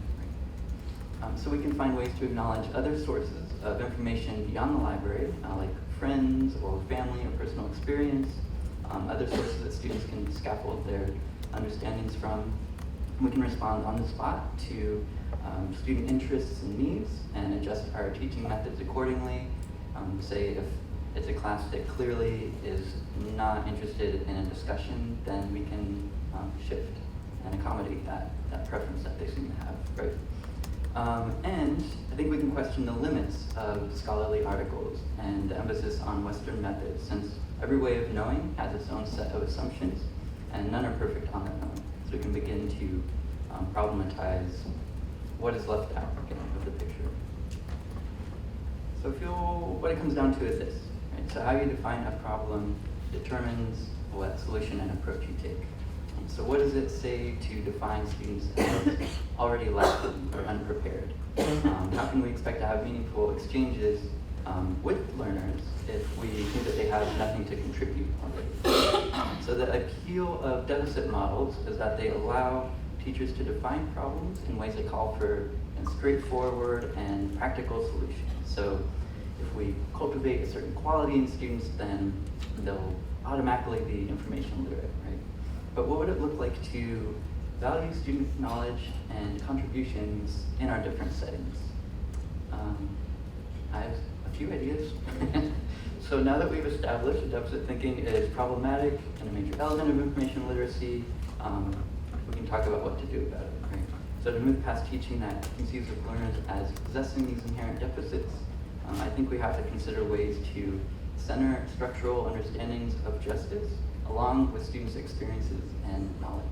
So we can find ways to acknowledge other sources of information beyond the library, like friends or family or personal experience, other sources that students can scaffold their understandings from. We can respond on the spot to student interests and needs and adjust our teaching methods accordingly. Say if it's a class that clearly is not interested in a discussion, then we can shift and accommodate that preference that they seem to have, right? And I think we can question the limits of scholarly articles and the emphasis on Western methods, since every way of knowing has its own set of assumptions, and none are perfect on their own. So we can begin to problematize what is left out of the picture. So what it comes down to is this, right? So how you define a problem determines what solution and approach you take. So what does it say to define students as already lacking or unprepared? How can we expect to have meaningful exchanges with learners if we think that they have nothing to contribute already? So the appeal of deficit models is that they allow teachers to define problems in ways that call for straightforward and practical solutions. So if we cultivate a certain quality in students, then they'll automatically be information literate, right? But what would it look like to value student knowledge and contributions in our different settings? I have a few ideas. So now that we've established that deficit thinking is problematic and a major element of information literacy, we can talk about what to do about it, right? So to move past teaching that conceives of learners as possessing these inherent deficits, I think we have to consider ways to center structural understandings of justice along with students' experiences and knowledge.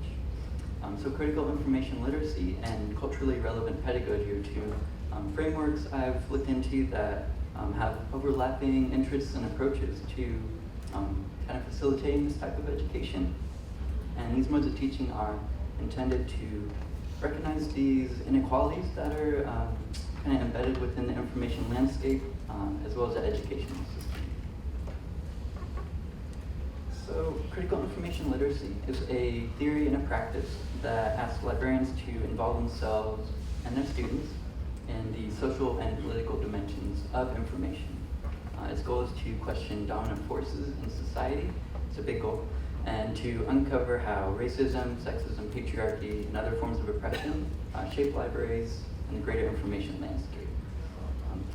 So critical information literacy and culturally relevant pedagogy are two frameworks I've looked into that have overlapping interests and approaches to kind of facilitating this type of education. And these modes of teaching are intended to recognize these inequalities that are kind of embedded within the information landscape as well as the educational system. So critical information literacy is a theory and a practice that asks librarians to involve themselves and their students in the social and political dimensions of information. Its goal is to question dominant forces in society. It's a big goal. And to uncover how racism, sexism, patriarchy, and other forms of oppression shape libraries and the greater information landscape.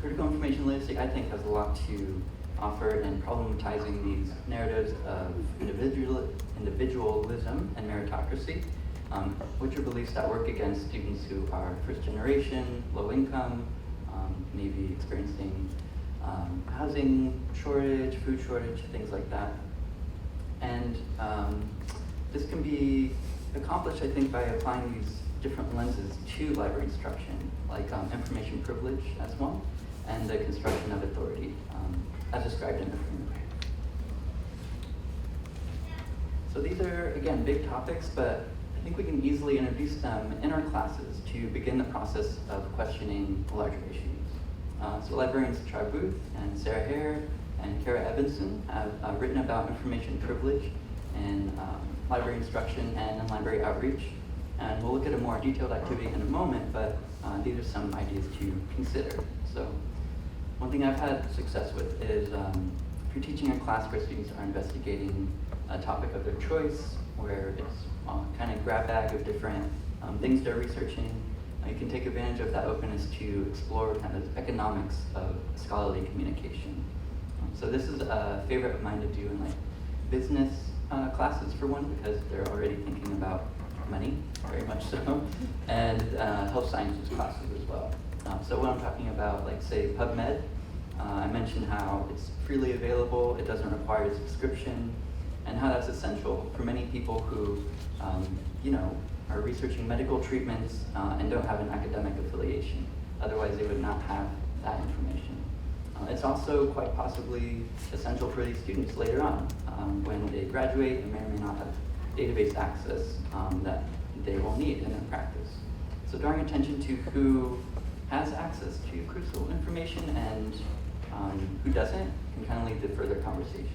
Critical information literacy, I think, has a lot to offer in problematizing these narratives of individualism and meritocracy, which are beliefs that work against students who are first generation, low income, maybe experiencing housing shortage, food shortage, things like that. And this can be accomplished, I think, by applying these different lenses to library instruction, like information privilege as one, and the construction of authority, as described in the framework. So these are, again, big topics, but I think we can easily introduce them in our classes to begin the process of questioning larger issues. So librarians Char Booth and Sarah Hare and Kara Evanson have written about information privilege in library instruction and in library outreach. And we'll look at a more detailed activity in a moment, but these are some ideas to consider. So one thing I've had success with is if you're teaching a class where students are investigating a topic of their choice, where it's kind of grab bag of different things they're researching, you can take advantage of that openness to explore kind of economics of scholarly communication. So this is a favorite of mine to do in like business classes for one, because they're already thinking about money, very much so, and health sciences classes as well. So when I'm talking about, like, say, PubMed, I mentioned how it's freely available, it doesn't require a subscription, and how that's essential for many people who, you know, are researching medical treatments and don't have an academic affiliation. Otherwise, they would not have that information. It's also quite possibly essential for these students later on when they graduate and may or may not have database access that they will need in their practice. So drawing attention to who has access to crucial information and who doesn't can kind of lead to further conversations.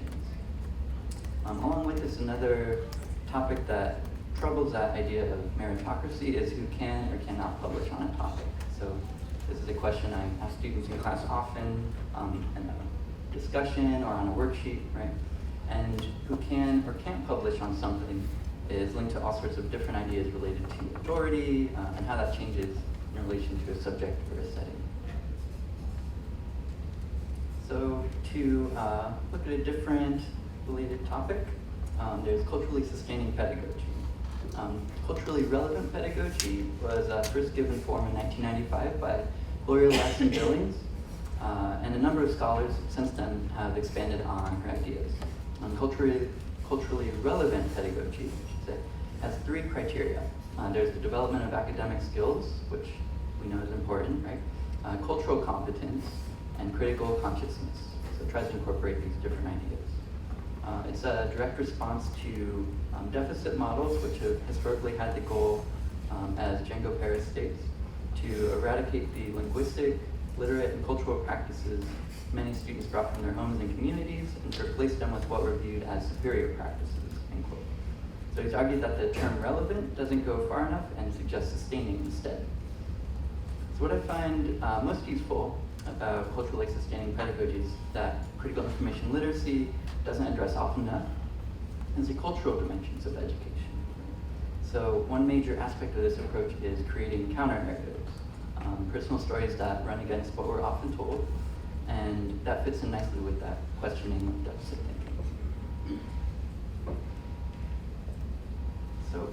Along with this, another topic that troubles that idea of meritocracy is who can or cannot publish on a topic. So this is a question I ask students in class often in a discussion or on a worksheet, right? And who can or can't publish on something is linked to all sorts of different ideas related to authority and how that changes in relation to a subject or a setting. So to look at a different related topic, there's culturally sustaining pedagogy. Culturally relevant pedagogy was first given form in 1995 by Gloria Ladson-Billings, and a number of scholars since then have expanded on her ideas. Culturally relevant pedagogy, I should say, has three criteria. There's the development of academic skills, which we know is important, right? Cultural competence and critical consciousness. So it tries to incorporate these different ideas. It's a direct response to deficit models, which have historically had the goal, as Django Paris states, to eradicate the linguistic, literate, and cultural practices many students brought from their homes and communities and to replace them with what were viewed as superior practices, end quote. So he's argued that the term relevant doesn't go far enough and suggests sustaining instead. So what I find most useful about culturally sustaining pedagogies that critical information literacy doesn't address often enough is the cultural dimensions of education. So one major aspect of this approach is creating counter-narratives, personal stories that run against what we're often told, and that fits in nicely with that questioning of deficit thinking. So,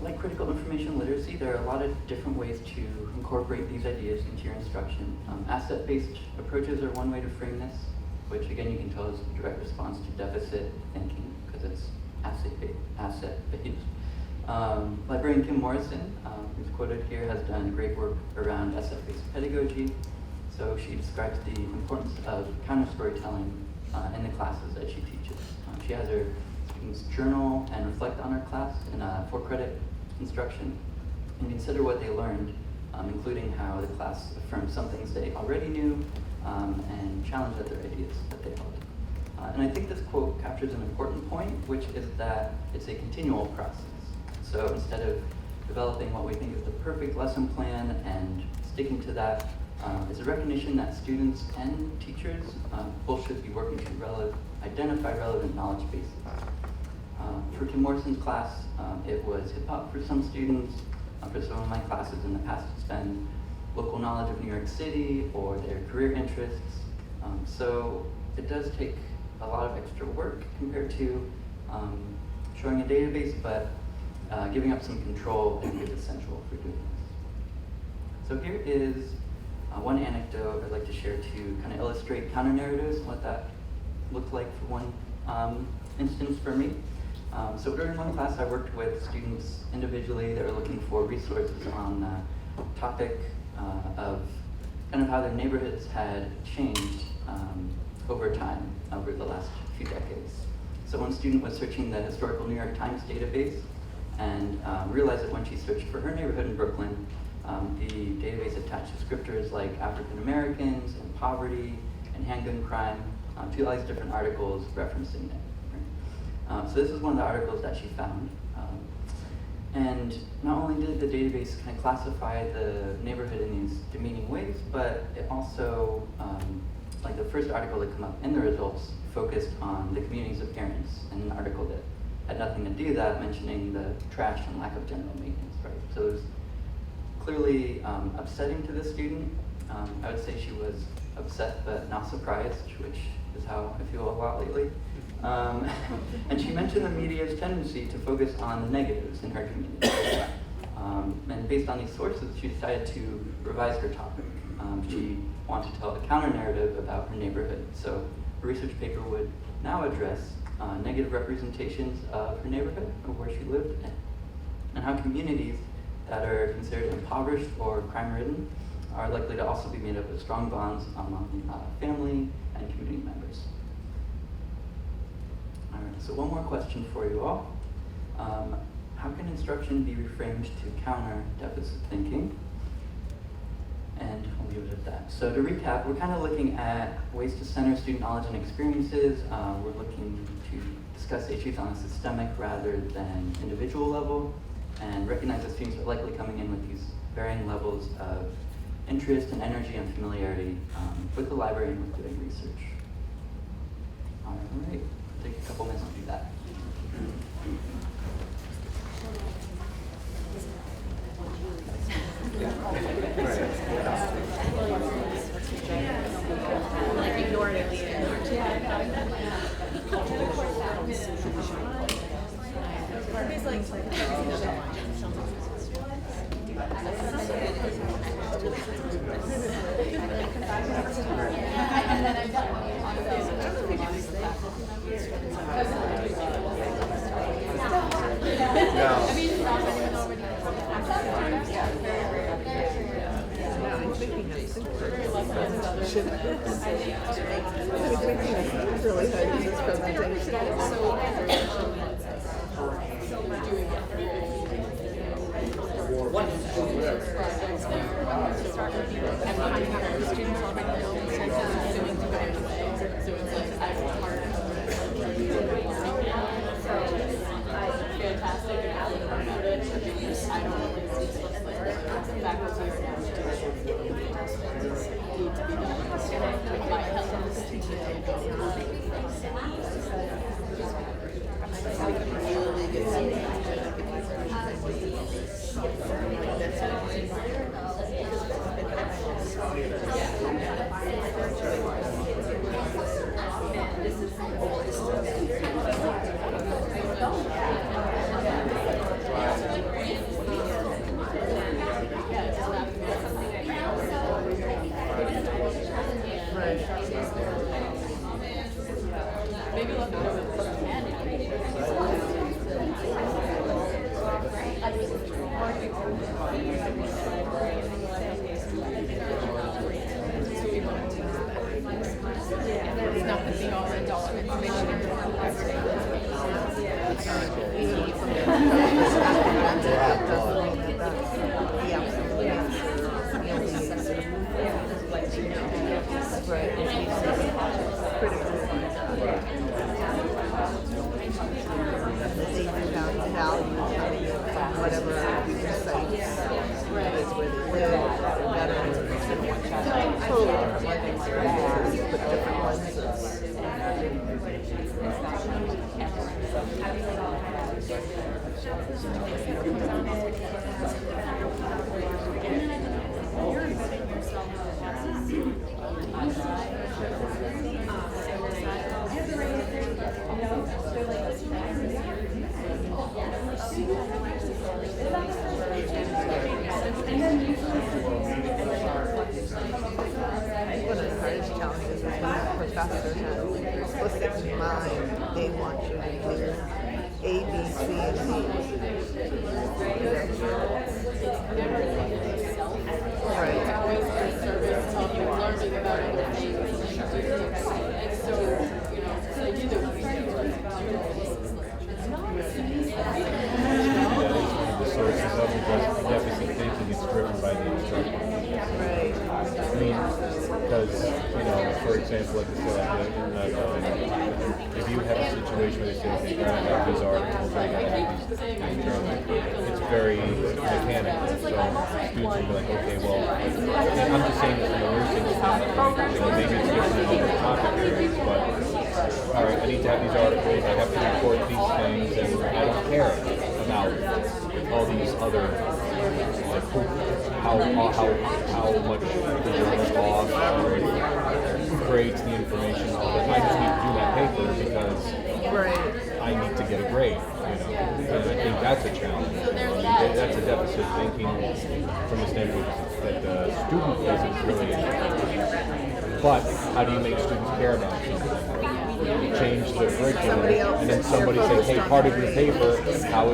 like critical information literacy, there are a lot of different ways to incorporate these ideas into your instruction. Asset-based approaches are one way to frame this, which again you can tell is a direct response to deficit thinking because it's asset-based. Librarian Kim Morrison, who's quoted here, has done great work around asset-based pedagogy. So she describes the importance of counter-storytelling in the classes that she teaches. She has her students journal and reflect on her class in a 4-credit instruction and consider what they learned, including how the class affirmed some things they already knew and challenged other ideas that they held. And I think this quote captures an important point, which is that it's a continual process. So instead of developing what we think is the perfect lesson plan and sticking to that is a recognition that students and teachers both should be working to identify relevant knowledge bases. For Kim Morrison's class, it was hip hop for some students. For some of my classes in the past, it's been local knowledge of New York City or their career interests. So it does take a lot of extra work compared to showing a database, but giving up some control I think is essential for doing this. So here is one anecdote I'd like to share to kind of illustrate counter-narratives and what that looked like for one instance for me. So during one class, I worked with students individually that were looking for resources on the topic of kind of how their neighborhoods had changed over time, over the last few decades. So one student was searching the historical New York Times database and realized that when she searched for her neighborhood in Brooklyn, the database attached descriptors like African Americans and poverty and handgun crime to all these different articles referencing it. So this is one of the articles that she found. And not only did the database kind of classify the neighborhood in these demeaning ways, but it also, like the first article that came up in the results, focused on the community's appearance in an article that had nothing to do with that, mentioning the trash and lack of general maintenance, right? So it was clearly upsetting to the student. I would say she was upset but not surprised, which is how I feel a lot lately. And she mentioned the media's tendency to focus on the negatives in her community. And based on these sources, she decided to revise her topic. She wanted to tell a counter-narrative about her neighborhood. So her research paper would now address negative representations of her neighborhood, of where she lived, and how communities that are considered impoverished or crime-ridden are likely to also be made up of strong bonds among family and community members. All right, so one more question for you all. How can instruction be reframed to counter deficit thinking? And I'll leave it at that. So to recap, we're kind of looking at ways to center student knowledge and experiences. We're looking to discuss issues on a systemic rather than individual level, and recognize that students are likely coming in with these varying levels of interest and energy and familiarity with the library and with doing research. All right, take a couple minutes to do that. Like ignored it. Whatever you say, where they live, better totally different experiences, but different lenses. What is hard is challenging is when the professor has explicit in mind they want you to do A, B, C, and D. The sources of the deficit thinking is driven by the instructor. Right. I mean, because, for example, like I said, if you have a situation where they say, okay, you're going to have these articles, or you're going to have these journals, it's very mechanical. So students will be like, okay, well, and I'm just saying this from a nursing standpoint, maybe it's different in other topic areas, but all right, I need to have these articles, I have to report these things, and I don't care about all these other, like how much the journal costs, or who creates the information, all that. I just need to do my paper because I need to get a grade, and I think that's a challenge. That's a deficit thinking from the standpoint that the student isn't really. But how do you make students care about something? Change the curriculum, and then somebody says, "Hey, part of your paper, how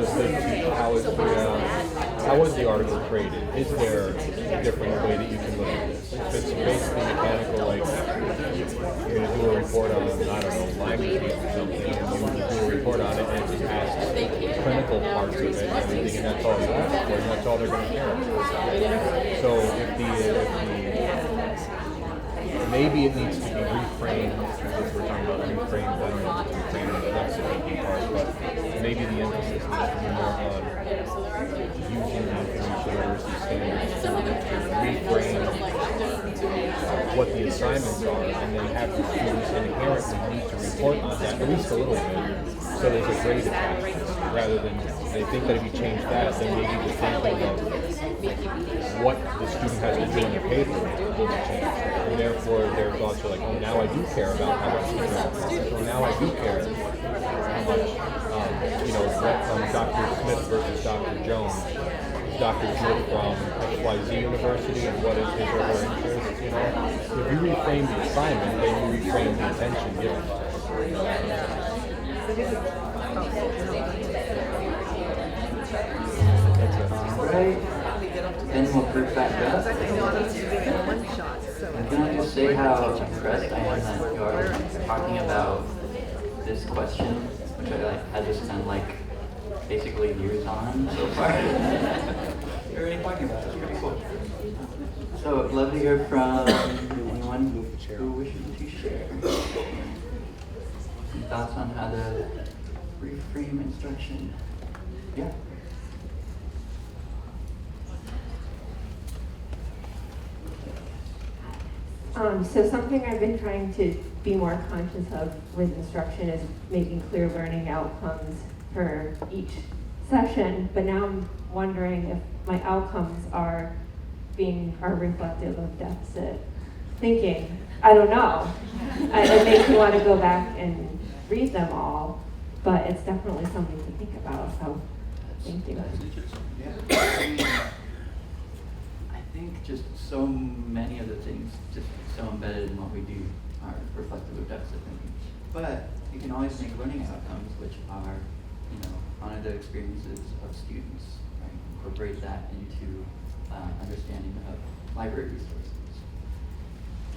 was the article created? Is there a different way that you can look at this? If it's basically mechanical, like you're going to do a report on, I don't know, language or something, and you do a report on it, and it just asks clinical parts of it and everything, and that's all you ask for, and that's all they're going to care about. So maybe it needs to be reframed, because we're talking about reframed, I don't know if it's reframed in the deficit part, but maybe the emphasis needs to be more on using the information literacy standards to reframe what the assignments are, and then have the students inherently need to report on that, at least a little bit, so there's a grade attached, rather than, they think that if you change that, then maybe the thinking of what the student has to do in the paper will change. And therefore, their thoughts are like, oh, now I do care about how much you know. So now I do care how much, Dr. Smith versus Dr. Jones. Dr. Smith from XYZ University, and what is his or her interest, If you reframe the assignment, then you reframe the attention given. Alright, then we'll group back up. And can I just say how impressed I am that you're talking about this question, which I had just kind of basically years on so far. You're already talking about it, it's pretty cool. So I'd love to hear from anyone who wishes to share. Some thoughts on how to reframe instruction. Yeah. So something I've been trying to be more conscious of with instruction is making clear learning outcomes for each session, but now I'm wondering if my outcomes are reflective of deficit thinking. I don't know. It makes me want to go back and read them all, but it's definitely something to think about, so thank you. That's interesting. Yeah. I think just so many of the things just so embedded in what we do are reflective of deficit thinking. But you can always make learning outcomes which are, honor the experiences of students, right? Incorporate that into understanding of library resources.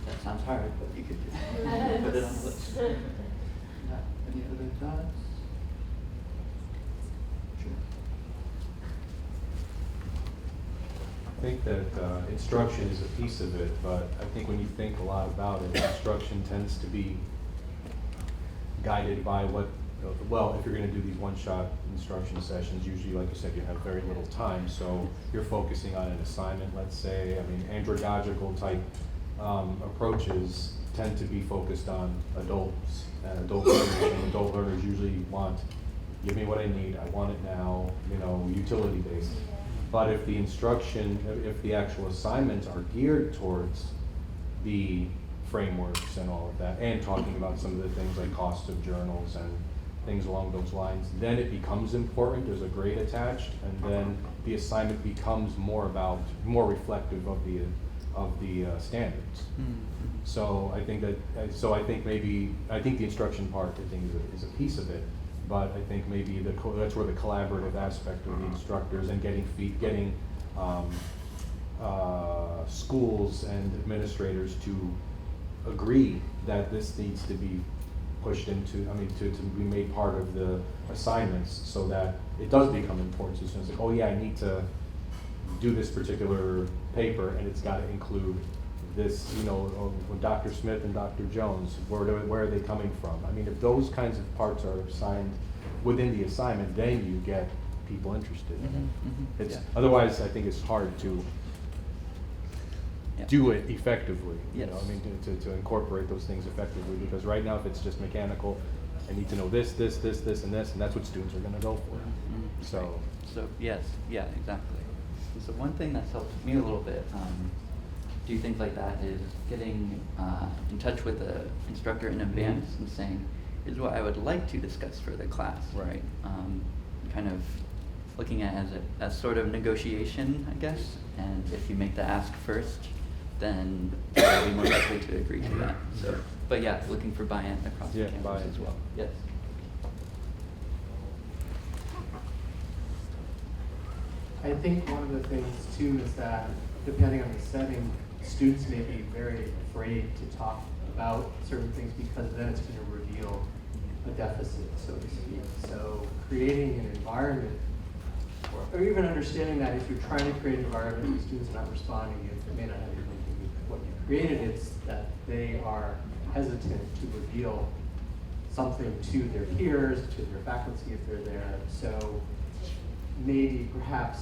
That sounds hard, but you could put it on the list. Any other thoughts? Sure. I think that instruction is a piece of it, but I think when you think a lot about it, instruction tends to be guided by what, if you're going to do these one-shot instruction sessions, usually, like you said, you have very little time, so you're focusing on an assignment, let's say, andragogical type approaches tend to be focused on adults and adult learners, and adult learners usually want, give me what I need, I want it now, you know, utility based. But if the instruction, if the actual assignments are geared towards the frameworks and all of that, and talking about some of the things like cost of journals and things along those lines, then it becomes important, there's a grade attached, and then the assignment becomes more reflective of the standards. So I think the instruction part, I think, is a piece of it, but I think maybe that's where the collaborative aspect of the instructors and getting schools and administrators to agree that this needs to be pushed into, to be made part of the assignments, so that it does become important. So it's like, oh yeah, I need to do this particular paper, and it's got to include this, you know, Dr. Smith and Dr. Jones, where are they coming from? I mean, if those kinds of parts are assigned within the assignment, then you get people interested in it. It's, otherwise, I think it's hard to do it effectively. You know, I mean, to incorporate those things effectively, because right now, if it's just mechanical, I need to know this, and this, and that's what students are going to go for. So yes, yeah, exactly. So one thing that's helped me a little bit do things like that is getting in touch with the instructor in advance and saying, here's what I would like to discuss for the class, right? Kind of looking at it as sort of negotiation, I guess, and if you make the ask first, then they'll be more likely to agree to that. So, but yeah, looking for buy-in across the campus as well. Yes. I think one of the things too is that depending on the setting, students may be very afraid to talk about certain things because then it's going to reveal a deficit, so to speak. So creating an environment, or even understanding that if you're trying to create an environment where students are not responding, it may not have anything to do with what you created, it's that they are hesitant to reveal something to their peers, to their faculty if they're there. So maybe perhaps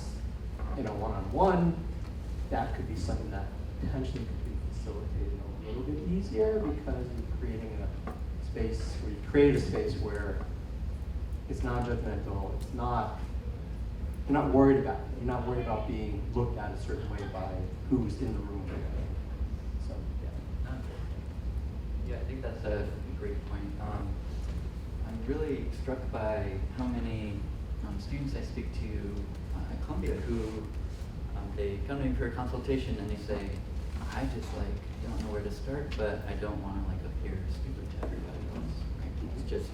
in a one-on-one, that could be something that potentially could be facilitated a little bit easier, because you're creating a space where you create a space where it's non-judgmental, you're not worried about it. You're not worried about being looked at a certain way by who's in the room. So yeah, I think that's a great point. I'm really struck by how many students I speak to at Columbia who they come to me for a consultation and they say, I just don't know where to start, but I don't want to appear stupid to everybody else. It's just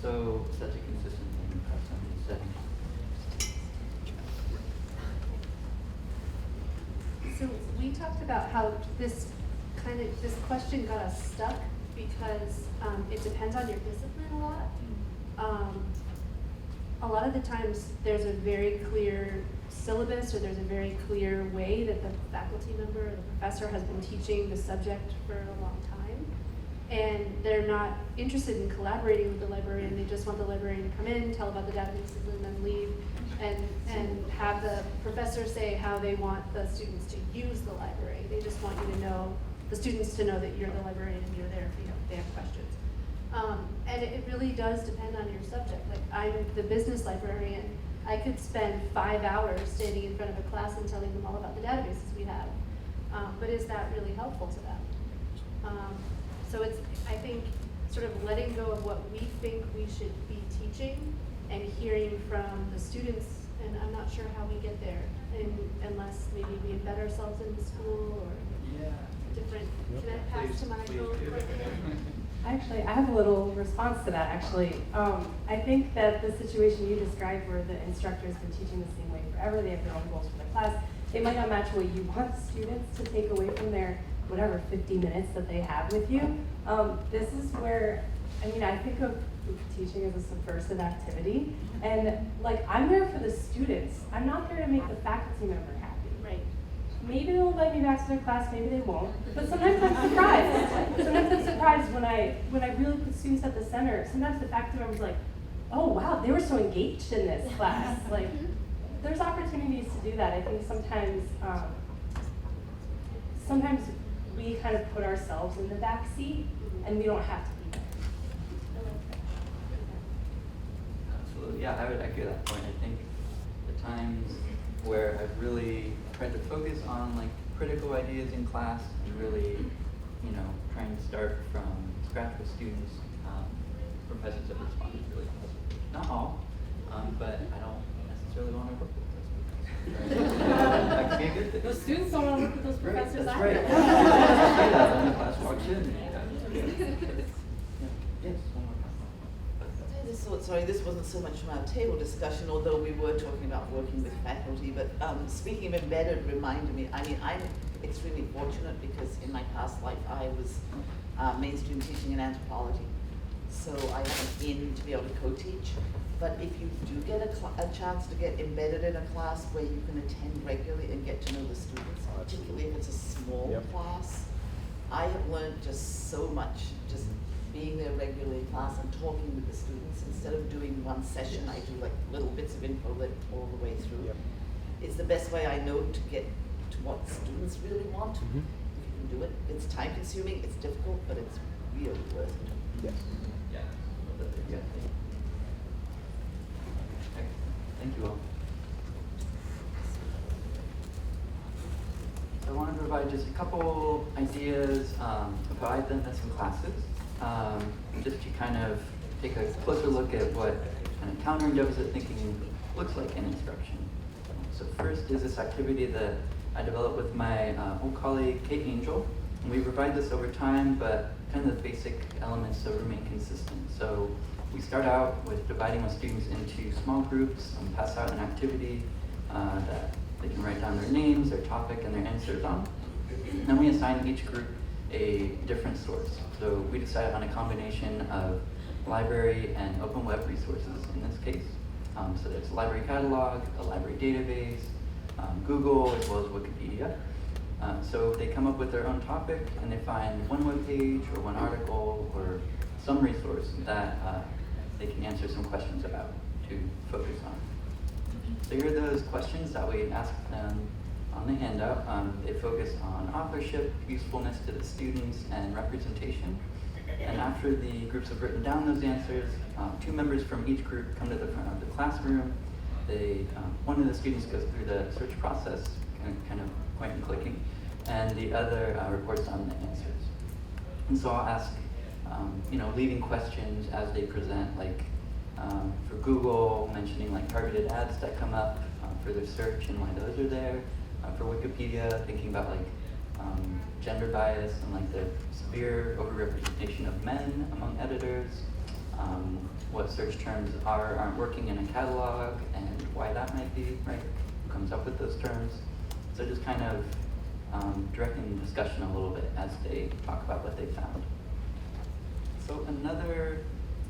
such a consistent thing across so many settings. So we talked about how this question got us stuck because it depends on your discipline a lot. A lot of the times there's a very clear syllabus, or there's a very clear way that the faculty member or the professor has been teaching the subject for a long time, and they're not interested in collaborating with the librarian. They just want the librarian to come in, tell about the databases, and then leave, and have the professor say how they want the students to use the library. They just want you to know, the students to know that you're the librarian and you're there if they have questions. And it really does depend on your subject. Like, I'm the business librarian. I could spend 5 hours standing in front of a class and telling them all about the databases we have. But is that really helpful to them? So it's, I think, sort of letting go of what we think we should be teaching and hearing from the students, and I'm not sure how we get there, unless maybe we embed ourselves in the school or different. Can I pass to Michael? Actually, I have a little response to that, actually. I think that the situation you described where the instructor's been teaching the same way forever, they have their own goals for the class, they might not match what you want students to take away from their, 50 minutes that they have with you. This is where, I think of teaching as a subversive activity, and I'm there for the students. I'm not there to make the faculty member happy. Right. Maybe they'll invite me back to their class, maybe they won't. But sometimes I'm surprised. Sometimes I'm surprised when I really put students at the center. Sometimes the faculty member's like, oh wow, they were so engaged in this class. There's opportunities to do that. I think sometimes we kind of put ourselves in the back seat, and we don't have to be there. Absolutely, yeah, I would echo that point. I think the times where I've really tried to focus on like critical ideas in class and really, you know, trying to start from scratch with students, professors have responded really positively. Not all, but I don't necessarily want to work with those professors. That could be a good thing. Those students don't want to work with those professors That's either. right. Say that when the class walks in. Yes, one more comment. Sorry, this wasn't so much from our table discussion, although we were talking about working with faculty, but speaking of embedded reminded me, I mean, I'm extremely fortunate because in my past life I was mainstream teaching in anthropology. So I have an in to be able to co-teach. But if you do get a chance to get embedded in a class where you can attend regularly and get to know the students, particularly if it's a small class, I have learned just so much just being there regularly in class and talking with the students. Instead of doing one session, I do like little bits of info all the way through. It's the best way I know to get to what students really want. If you can do it. It's time consuming, it's difficult, but it's really worth it. Yes. Yeah. Yeah. Thank you all. So I want to provide just a couple ideas, provide them in some classes, just to kind of take a closer look at what kind of countering deficit thinking looks like in instruction. So first is this activity that I developed with my old colleague, Kate Angel. And we provide this over time, but kind of the basic elements that remain consistent. So we start out with dividing our students into small groups and pass out an activity that they can write down their names, their topic, and their answers on. And then we assign each group a different source. So we decided on a combination of library and open web resources in this case. So there's a library catalog, a library database, Google, as well as Wikipedia. So they come up with their own topic and they find one web page or one article or some resource that they can answer some questions about to focus on. So here are those questions that we ask them on the handout. They focus on authorship, usefulness to the students, and representation. And after the groups have written down those answers, two members from each group come to the front of the classroom. One of the students goes through the search process, kind of point and clicking, and the other reports on the answers. And so I'll ask leading questions as they present, like for Google, mentioning like targeted ads that come up for their search and why those are there. For Wikipedia, thinking about like gender bias and like the severe overrepresentation of men among editors, what search terms aren't working in a catalog and why that might be, right? Who comes up with those terms? So just kind of directing the discussion a little bit as they talk about what they found. So another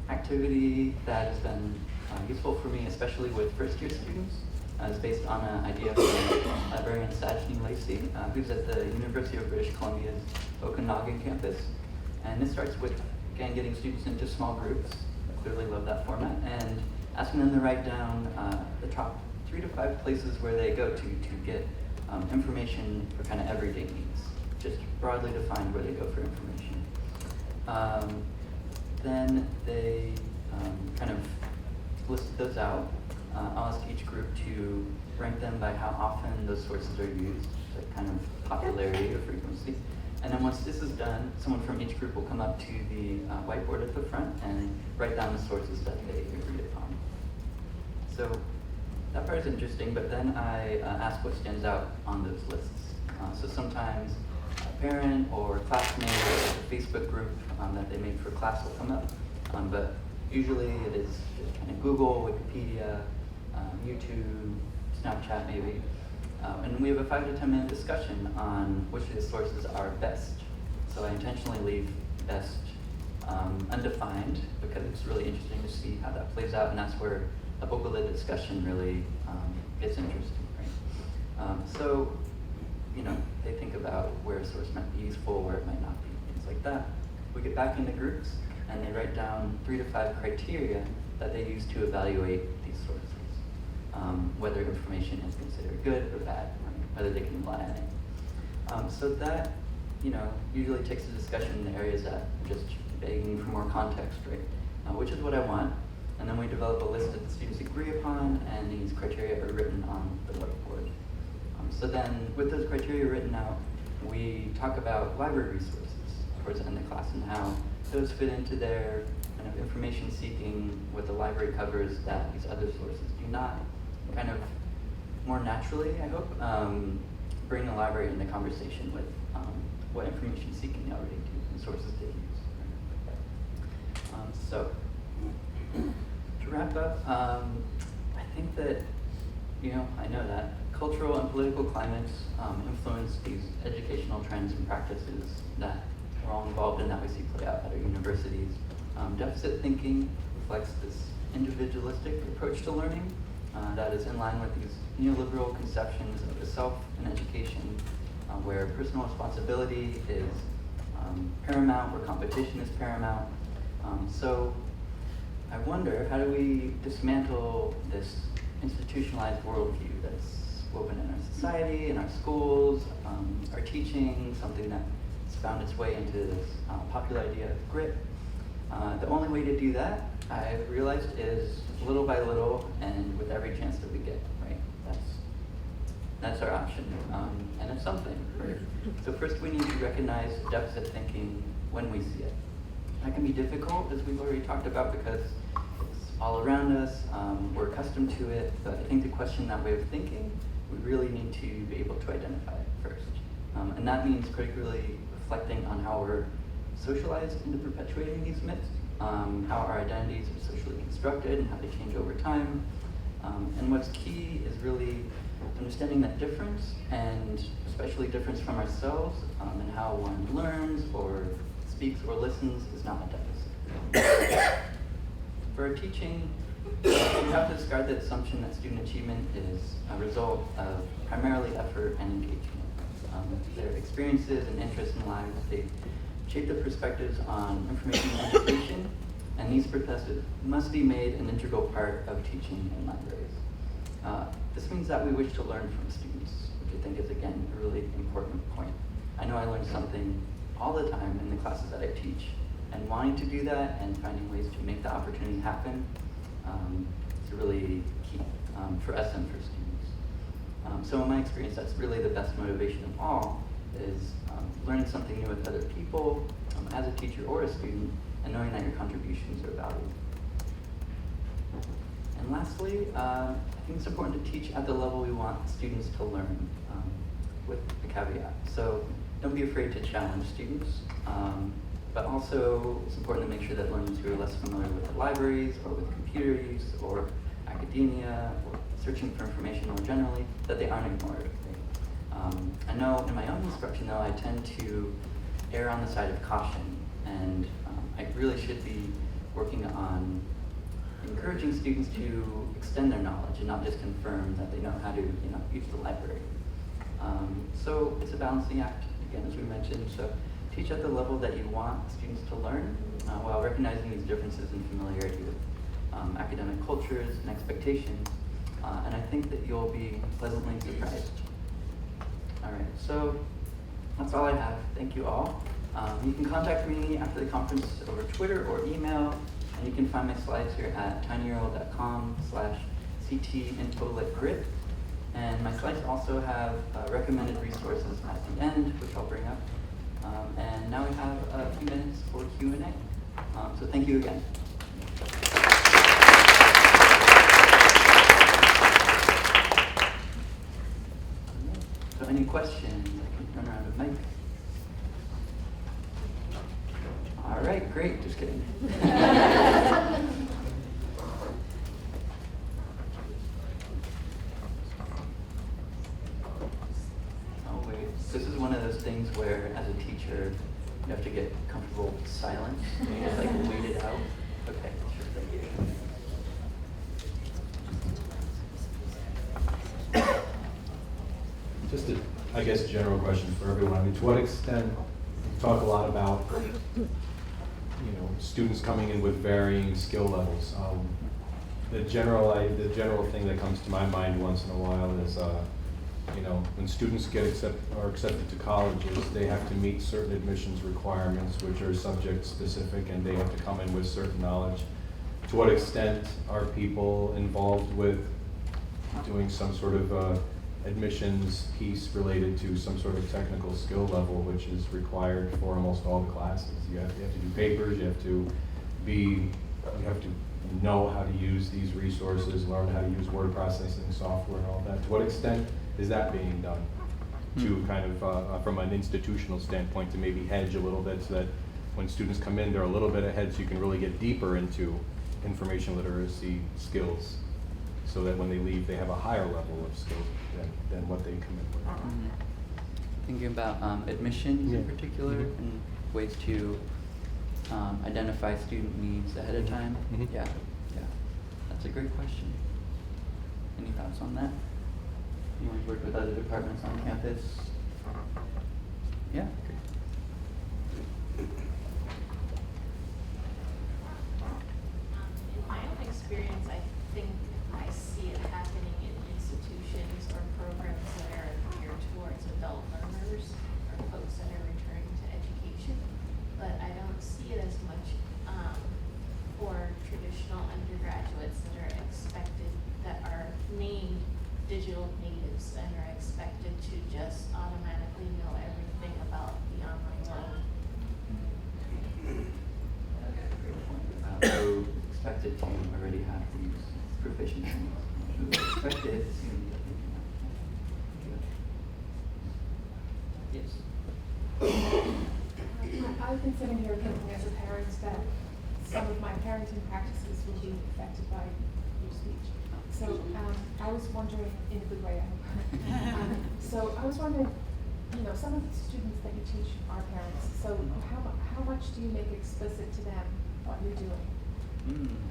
activity that has been useful for me, especially with first-year students, is based on an idea from librarian Sajni Lacey, who's at the University of British Columbia's Okanagan campus. And this starts with, again, getting students into small groups. I clearly love that format. And asking them to write down the top 3 to 5 places where they go to get information for kind of everyday needs. Just broadly defined where they go for information. Then they kind of listed those out. I'll ask each group to rank them by how often those sources are used, like kind of popularity or frequency. And then once this is done, someone from each group will come up to the whiteboard at the front and write down the sources that they agreed upon. So that part is interesting, but then I ask what stands out on those lists. So sometimes a parent or classmate or a Facebook group that they made for class will come up, but usually it is just kind of Google, Wikipedia, YouTube, Snapchat maybe. And we have a 5 to 10 minute discussion on which of the sources are best. So I intentionally leave best undefined because it's really interesting to see how that plays out, and that's where a book-led discussion really gets interesting, right? So, they think about where a source might be useful, where it might not be, things like that. We get back into groups, and they write down 3 to 5 criteria that they use to evaluate these sources. Whether information is considered good or bad, right? Whether they can rely on it. So that, usually takes the discussion in the areas that are just begging for more context, right? Which is what I want. And then we develop a list that the students agree upon, and these criteria are written on the whiteboard. So then, with those criteria written out, we talk about library resources towards the end of the class and how those fit into their kind of information seeking, what the library covers that these other sources do not, kind of more naturally, I hope, bring the library into conversation with what information seeking they already do and sources they use. So, to wrap up, I think that, I know that cultural and political climates influence these educational trends and practices that we're all involved in, that we see play out at our universities. Deficit thinking reflects this individualistic approach to learning that is in line with these neoliberal conceptions of the self in education, where personal responsibility is paramount, where competition is paramount. So I wonder, how do we dismantle this institutionalized worldview that's woven in our society, in our schools, our teaching, something that's found its way into this popular idea of grit? The only way to do that, I've realized, is little by little and with every chance that we get, right? That's our option, and it's something, right? So first we need to recognize deficit thinking when we see it. That can be difficult, as we've already talked about, because it's all around us, we're accustomed to it, but I think to question that way of thinking, we really need to be able to identify it first. And that means critically reflecting on how we're socialized into perpetuating these myths, how our identities are socially constructed and how they change over time. And what's key is really understanding that difference, and especially difference from ourselves, and how one learns or speaks or listens is not a deficit. For our teaching, we have to discard the assumption that student achievement is a result of primarily effort and engagement. Their experiences and interests in lives, they shape the perspectives on information and education, and these perspectives must be made an integral part of teaching in libraries. This means that we wish to learn from students, which I think is, again, a really important point. I know I learn something all the time in the classes that I teach, and wanting to do that and finding ways to make the opportunity happen is really key for us and for students. So in my experience, that's really the best motivation of all, is learning something new with other people, as a teacher or a student, and knowing that your contributions are valued. And lastly, I think it's important to teach at the level we want students to learn, with a caveat. So don't be afraid to challenge students, but also it's important to make sure that learners who are less familiar with the libraries or with computer use or academia or searching for information more generally, that they aren't ignored. I know in my own instruction, though, I tend to err on the side of caution, and I really should be working on encouraging students to extend their knowledge and not just confirm that they know how to use the library. So it's a balancing act, again, as we mentioned. So teach at the level that you want students to learn, while recognizing these differences in familiarity with academic cultures and expectations. And I think that you'll be pleasantly surprised. All right, so that's all I have. Thank you all. You can contact me after the conference over Twitter or email, and you can find my slides here at tinyurl.com/CTInfoLitGrit. And my slides also have recommended resources at the end, which I'll bring up. And now we have a few minutes for Q&A. So thank you again. So any questions? I can run around with Mike. All right, great. Just kidding. Oh wait, this is one of those things where, as a teacher, you have to get comfortable with silence. You just like wait it out. Okay, sure, thank you. Just a, I guess, general question for everyone. I mean, to what extent, you talk a lot about, students coming in with varying skill levels. The general thing that comes to my mind once in a while is you know, when students are accepted to colleges, they have to meet certain admissions requirements, which are subject specific, and they have to come in with certain knowledge. To what extent are people involved with doing some sort of admissions piece related to some sort of technical skill level, which is required for almost all the classes? You have to do papers, you have to know how to use these resources, learn how to use word processing software and all that. To what extent is that being done to kind of, from an institutional standpoint, to maybe hedge a little bit so that when students come in, they're a little bit ahead so you can really get deeper into information literacy skills so that when they leave, they have a higher level of skills than what they come in with. Thinking about admissions in particular and ways to identify student needs ahead of time. Yeah, that's a great question. Any thoughts on that? You want to work with other departments on campus? Yeah. In my own experience, I think I see it happening in institutions or programs that are geared towards adult learners or folks that are returning to education. But I don't see it as much for traditional undergraduates that are expected, that are named digital natives and are expected to just automatically know everything about the online world. Who expected to already have these proficiencies? Who expected to that they can Yes. I've been sitting here thinking as a parent that some of my parenting practices will be affected by your speech. So I was wondering, in a good way, I hope. So I was wondering, you know, some of the students that you teach are parents. So how much do you make explicit to them what you're doing?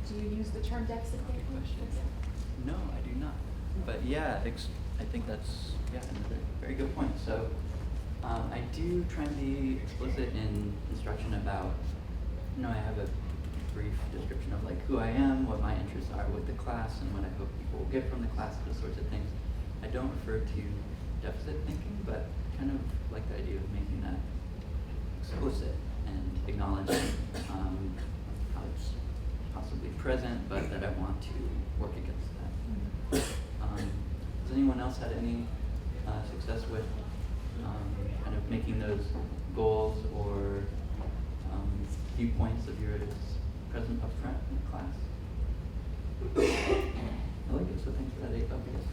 Do you use the term deficit thinking? No, I do not. But yeah, I think that's another very good point. So I do try and be explicit in instruction about, you know, I have a brief description of like who I am, what my interests are with the class, and what I hope people will get from the class, those sorts of things. I don't refer to deficit thinking, but kind of like the idea of making that explicit and acknowledging how it's possibly present, but that I want to work against that. Has anyone else had any success with kind of making those goals or viewpoints of yours present up front in the class? I like it, so thanks for that obvious.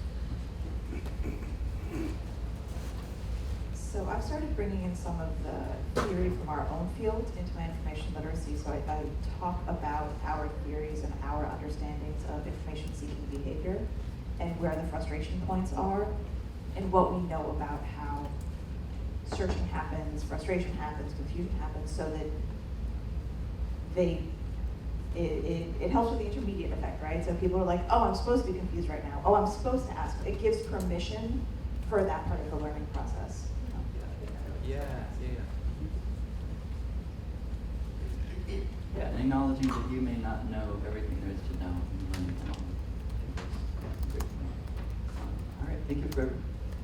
So I've started bringing in some of the theory from our own field into my information literacy. So I talk about our theories and our understandings of information seeking behavior and where the frustration points are and what we know about how searching happens, frustration happens, confusion happens, so that it helps with the intermediate effect, right? So people are like, oh, I'm supposed to be confused right now. Oh, I'm supposed to ask. It gives permission for that part of the learning process. Yeah, and acknowledging that you may not know everything there is to know and learning from all. Great point. All right, thank you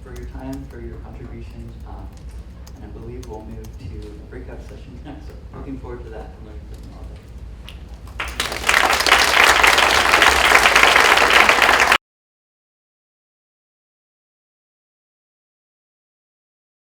for your time, for your contributions, and I believe we'll move to breakout sessions next. So looking forward to that and learning from all that.